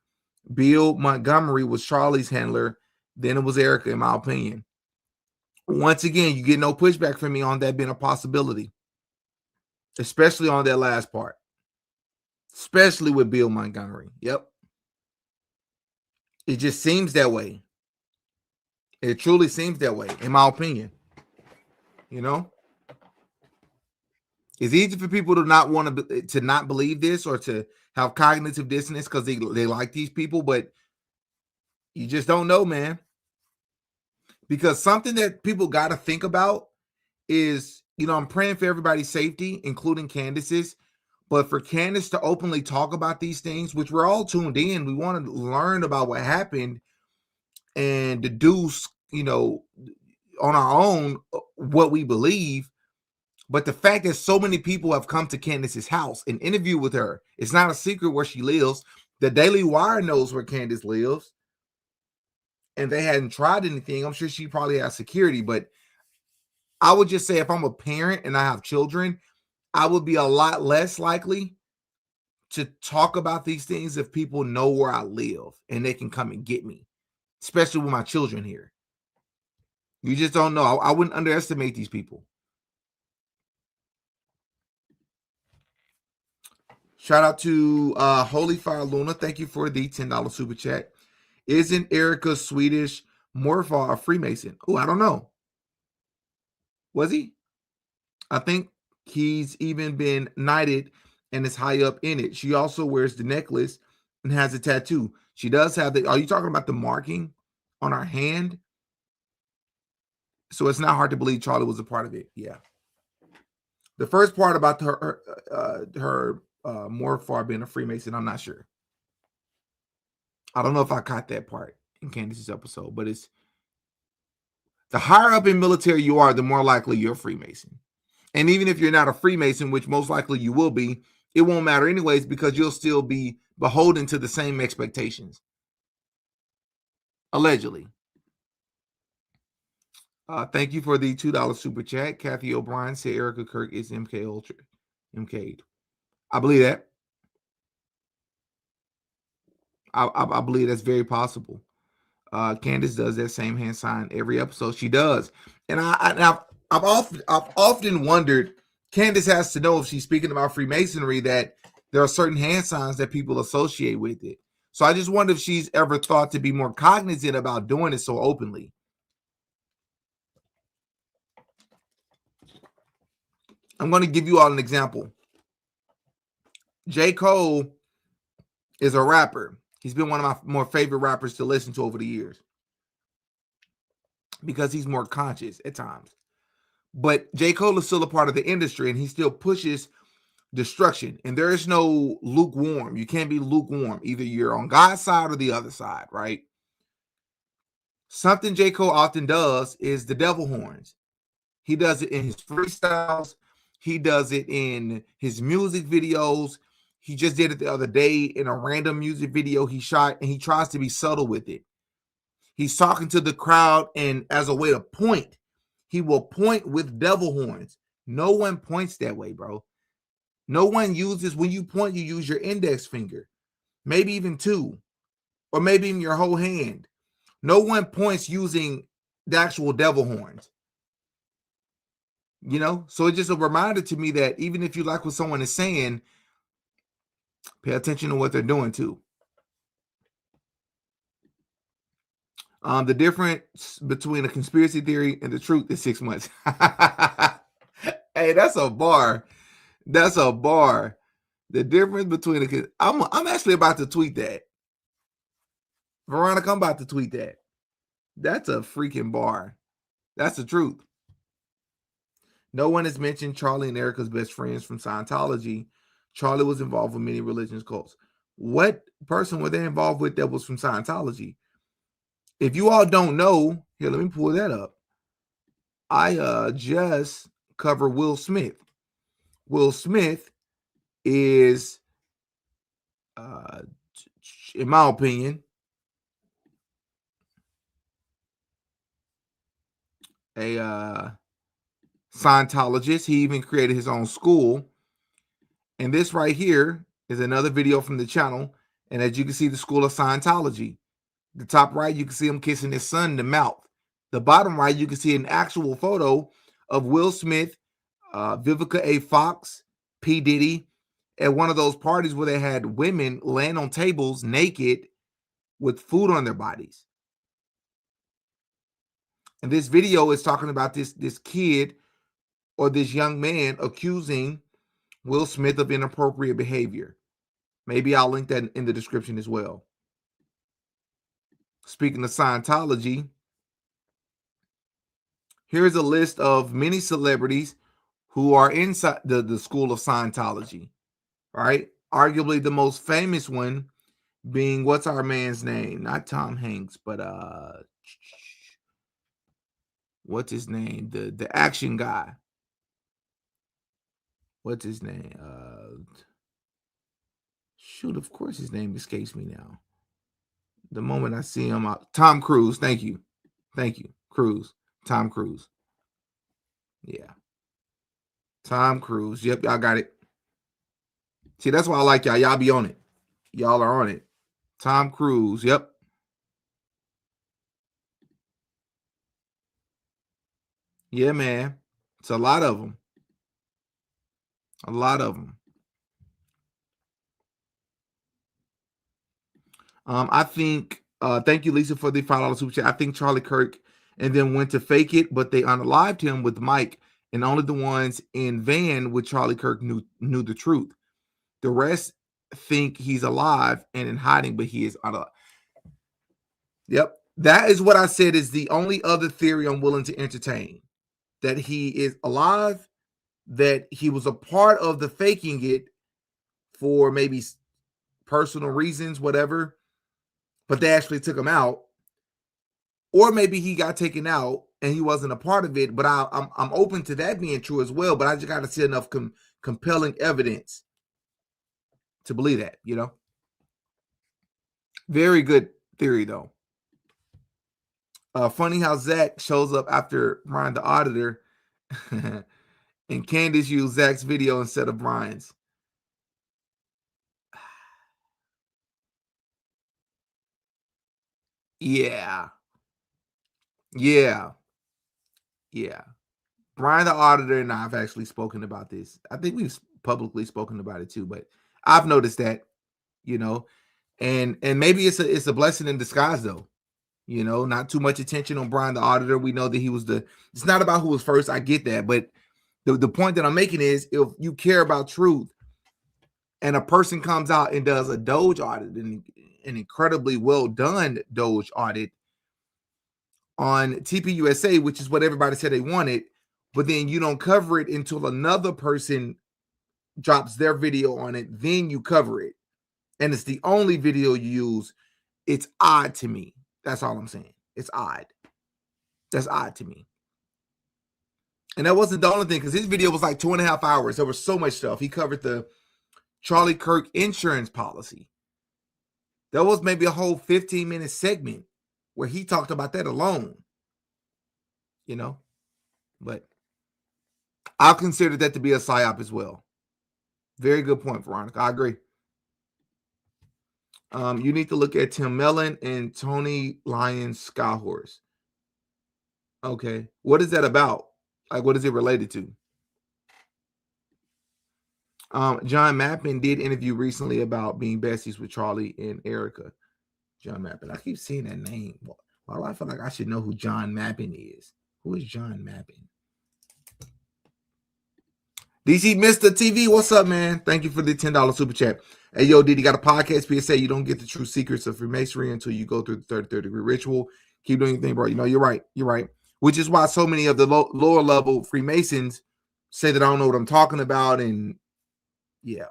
Speaker 1: Bill Montgomery was Charlie's handler. Then it was Erica, in my opinion. Once again, you get no pushback from me on that being a possibility, especially on that last part, especially with Bill Montgomery. Yep. It just seems that way. It truly seems that way, in my opinion. You know? It's easy for people to not want to not believe this or to have cognitive dissonance because they like these people, but you just don't know, man. Because something that people got to think about is, you know, I'm praying for everybody's safety, including Candace's, but for Candace to openly talk about these things, which we're all tuned in, we want to learn about what happened and deduce, you know, on our own what we believe. But the fact that so many people have come to Candace's house and interview with her, it's not a secret where she lives. The Daily Wire knows where Candace lives. And they hadn't tried anything. I'm sure she probably has security, but I would just say if I'm a parent and I have children, I would be a lot less likely to talk about these things if people know where I live and they can come and get me, especially with my children here. You just don't know. I wouldn't underestimate these people. Shout out to Holy Fire Luna. Thank you for the $10 super chat. Isn't Erica Swedish Morpha a Freemason? Oh, I don't know. Was he? I think He's even been knighted and is high up in it. She also wears the necklace and has a tattoo. She does have the, are you talking about the marking on her hand? So it's not hard to believe Charlie was a part of it. Yeah. The first part about her Morfar being a Freemason, I'm not sure. I don't know if I caught that part in Candace's episode, but it's the higher up in military you are, the more likely you're a Freemason. And even if you're not a Freemason, which most likely you will be, it won't matter anyways because you'll still be beholden to the same expectations. Allegedly. Thank you for the $2 super chat. Kathy O'Brien said Erica Kirk is MK Ultra. MK'd. I believe that. I believe that's very possible. Candace does that same hand sign every episode. She does. And I've often wondered, Candace has to know if she's speaking about Freemasonry that there are certain hand signs that people associate with it. So I just wonder if she's ever thought to be more cognizant about doing it so openly. I'm going to give you all an example. J. Cole is a rapper. He's been one of my more favorite rappers to listen to over the years because he's more conscious at times. But J. Cole is still a part of the industry and he still pushes destruction. And there is no lukewarm. You can't be lukewarm. Either you're on God's side or the other side, right? Something J. Cole often does is the devil horns. He does it in his freestyles. He does it in his music videos. He just did it the other day in a random music video he shot, and he tries to be subtle with it. He's talking to the crowd, and as a way to point, he will point with devil horns. No one points that way, bro. No one uses, when you point, you use your index finger, maybe even two, or maybe even your whole hand. No one points using the actual devil horns. You know, so it's just a reminder to me that even if you like what someone is saying, pay attention to what they're doing too. The difference between a conspiracy theory and the truth is 6 months. Hey, that's a bar. That's a bar. The difference between I'm actually about to tweet that. Veronica, I'm about to tweet that. That's a freaking bar. That's the truth. No one has mentioned Charlie and Erica's best friends from Scientology. Charlie was involved with many religious cults. What person were they involved with that was from Scientology? If you all don't know, here, let me pull that up. I just cover Will Smith. Will Smith is, in my opinion, a Scientologist. He even created his own school. And this right here is another video from the channel. And as you can see, the School of Scientology. The top right, you can see him kissing his son in the mouth. The bottom right, you can see an actual photo of Will Smith, Vivica A. Fox, P. Diddy, at one of those parties where they had women laying on tables naked with food on their bodies. And this video is talking about this kid or this young man accusing Will Smith of inappropriate behavior. Maybe I'll link that in the description as well. Speaking of Scientology, here's a list of many celebrities who are inside the School of Scientology, right? Arguably the most famous one being, what's our man's name? Not Tom Hanks, but what's his name? The action guy. What's his name? Shoot, of course his name escapes me now. The moment I see him, Tom Cruise. Thank you. Cruise. Tom Cruise. Yeah. Tom Cruise. Yep, y'all got it. See, that's why I like y'all. Y'all be on it. Y'all are on it. Tom Cruise. Yep. Yeah, man. It's a lot of them. A lot of them. I think, thank you, Lisa, for the $5 super chat. I think Charlie Kirk and then went to fake it, but they unalived him with Mike and only the ones in van with Charlie Kirk knew the truth. The rest think he's alive and in hiding, but he is alive. Yep. That is what I said is the only other theory I'm willing to entertain. That he is alive, that he was a part of the faking it for maybe personal reasons, whatever, but they actually took him out. Or maybe he got taken out and he wasn't a part of it, but I'm open to that being true as well, but I just got to see enough compelling evidence to believe that, you know? Very good theory, though. Funny how Zach shows up after Brian the Auditor and Candace used Zach's video instead of Brian's. Yeah. Brian the Auditor and I have actually spoken about this. I think we've publicly spoken about it too, but I've noticed that, you know, and maybe it's a blessing in disguise though. You know, not too much attention on Brian the Auditor. We know that he was it's not about who was first. I get that. But the point that I'm making is if you care about truth and a person comes out and does a Doge audit, an incredibly well done Doge audit on TPUSA, which is what everybody said they wanted, but then you don't cover it until another person drops their video on it, then you cover it. And it's the only video you use. It's odd to me. That's all I'm saying. It's odd. That's odd to me. And that wasn't the only thing, because his video was like 2.5 hours. There was so much stuff. He covered the Charlie Kirk insurance policy. There was maybe a whole 15-minute segment where he talked about that alone. You know? But I'll consider that to be a psyop as well. Very good point, Veronica. I agree. You need to look at Tim Mellon and Tony Lyons Skyhorse. Okay. What is that about? Like, what is it related to? John Mappin did interview recently about being besties with Charlie and Erica. John Mappin. I keep seeing that name. Why do I feel like I should know who John Mappin is? Who is John Mappin? DC Mr. TV, what's up, man? Thank you for the $10 super chat. Hey, yo, Diddy got a podcast PSA. You don't get the true secrets of Freemasonry until you go through the 33rd degree ritual. Keep doing your thing, bro. You know, you're right. You're right. Which is why so many of the lower level Freemasons say that I don't know what I'm talking about. And yeah,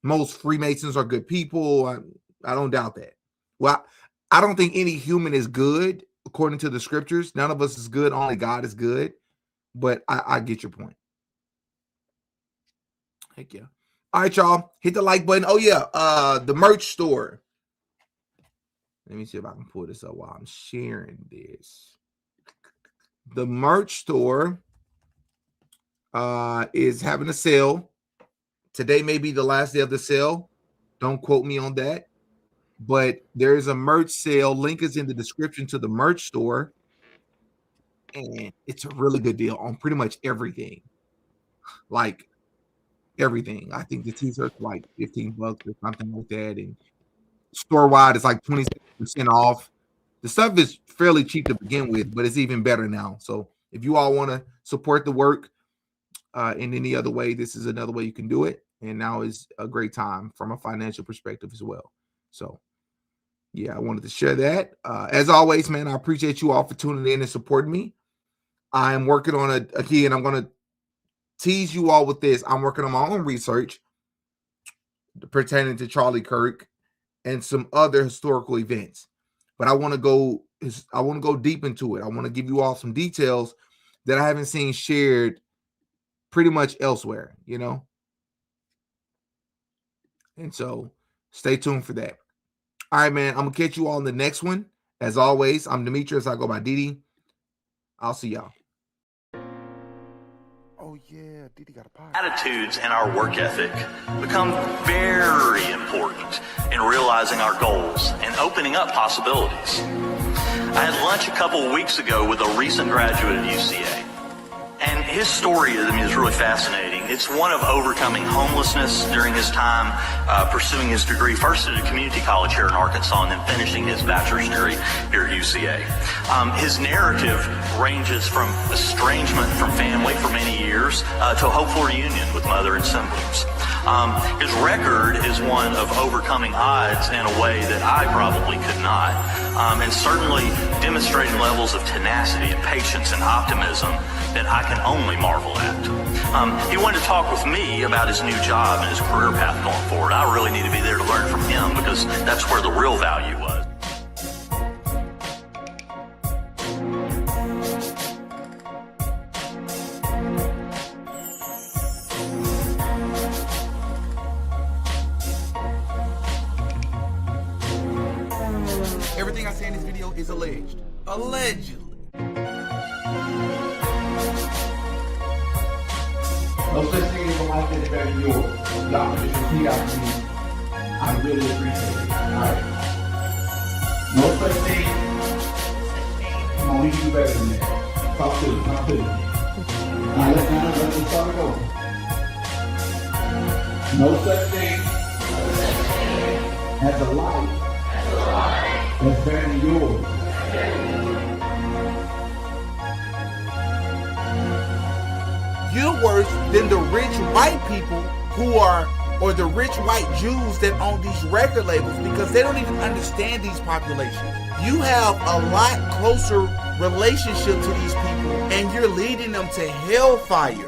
Speaker 1: most Freemasons are good people. I don't doubt that. Well, I don't think any human is good according to the scriptures. None of us is good. Only God is good. But I get your point. Heck yeah. All right, y'all. Hit the like button. Oh, yeah. The merch store. Let me see if I can pull this up while I'm sharing this. The merch store is having a sale. Today may be the last day of the sale. Don't quote me on that. But there is a merch sale. Link is in the description to the merch store. And it's a really good deal on pretty much everything. Like, everything. I think the t-shirts are like $15 or something like that, and store-wide it's like 26% off. The stuff is fairly cheap to begin with, but it's even better now. So if you all want to support the work in any other way, this is another way you can do it. And now is a great time from a financial perspective as well. So yeah, I wanted to share that. As always, man, I appreciate you all for tuning in and supporting me. I am working on a key, and I'm going to tease you all with this. I'm working on my own research pertaining to Charlie Kirk and some other historical events, but I want to go deep into it. I want to give you all some details that I haven't seen shared pretty much elsewhere, you know? And so stay tuned for that. All right, man, I'm gonna catch you all in the next one. As always, I'm Demetrius. I go by Didi. I'll see y'all.
Speaker 7: Oh yeah, Didi got a pie. Attitudes and our work ethic become very important in realizing our goals and opening up possibilities. I had lunch a couple of weeks ago with a recent graduate of UCA, and his story is really fascinating. It's one of overcoming homelessness during his time, pursuing his degree first at a community college here in Arkansas and then finishing his bachelor's degree here at UCA. His narrative ranges from estrangement from family for many years to a hopeful reunion with mother and siblings. His record is one of overcoming odds in a way that I probably could not, and certainly demonstrating levels of tenacity and patience and optimism that I can only marvel at. He wanted to talk with me about his new job and his career path going forward. I really need to be there to learn from him because that's where the real value was.
Speaker 1: Everything I say in this video is alleged. Allegedly.
Speaker 8: No such thing as a life that is better than yours. Y'all can just repeat after me. I really appreciate it. Alright. No such thing. Come on, we can do better than that. Talk to me. Alright, let's start it over. No such thing as a life that's better than yours.
Speaker 1: You're worse than the rich white people who are, or the rich white Jews that own these record labels, because they don't even understand these populations. You have a lot closer relationship to these people, and you're leading them to hellfire.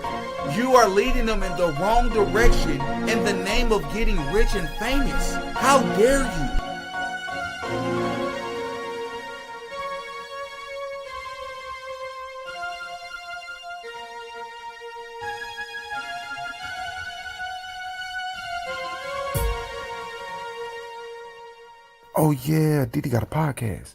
Speaker 1: You are leading them in the wrong direction in the name of getting rich and famous. How dare you?
Speaker 9: Oh yeah, Didi got a podcast.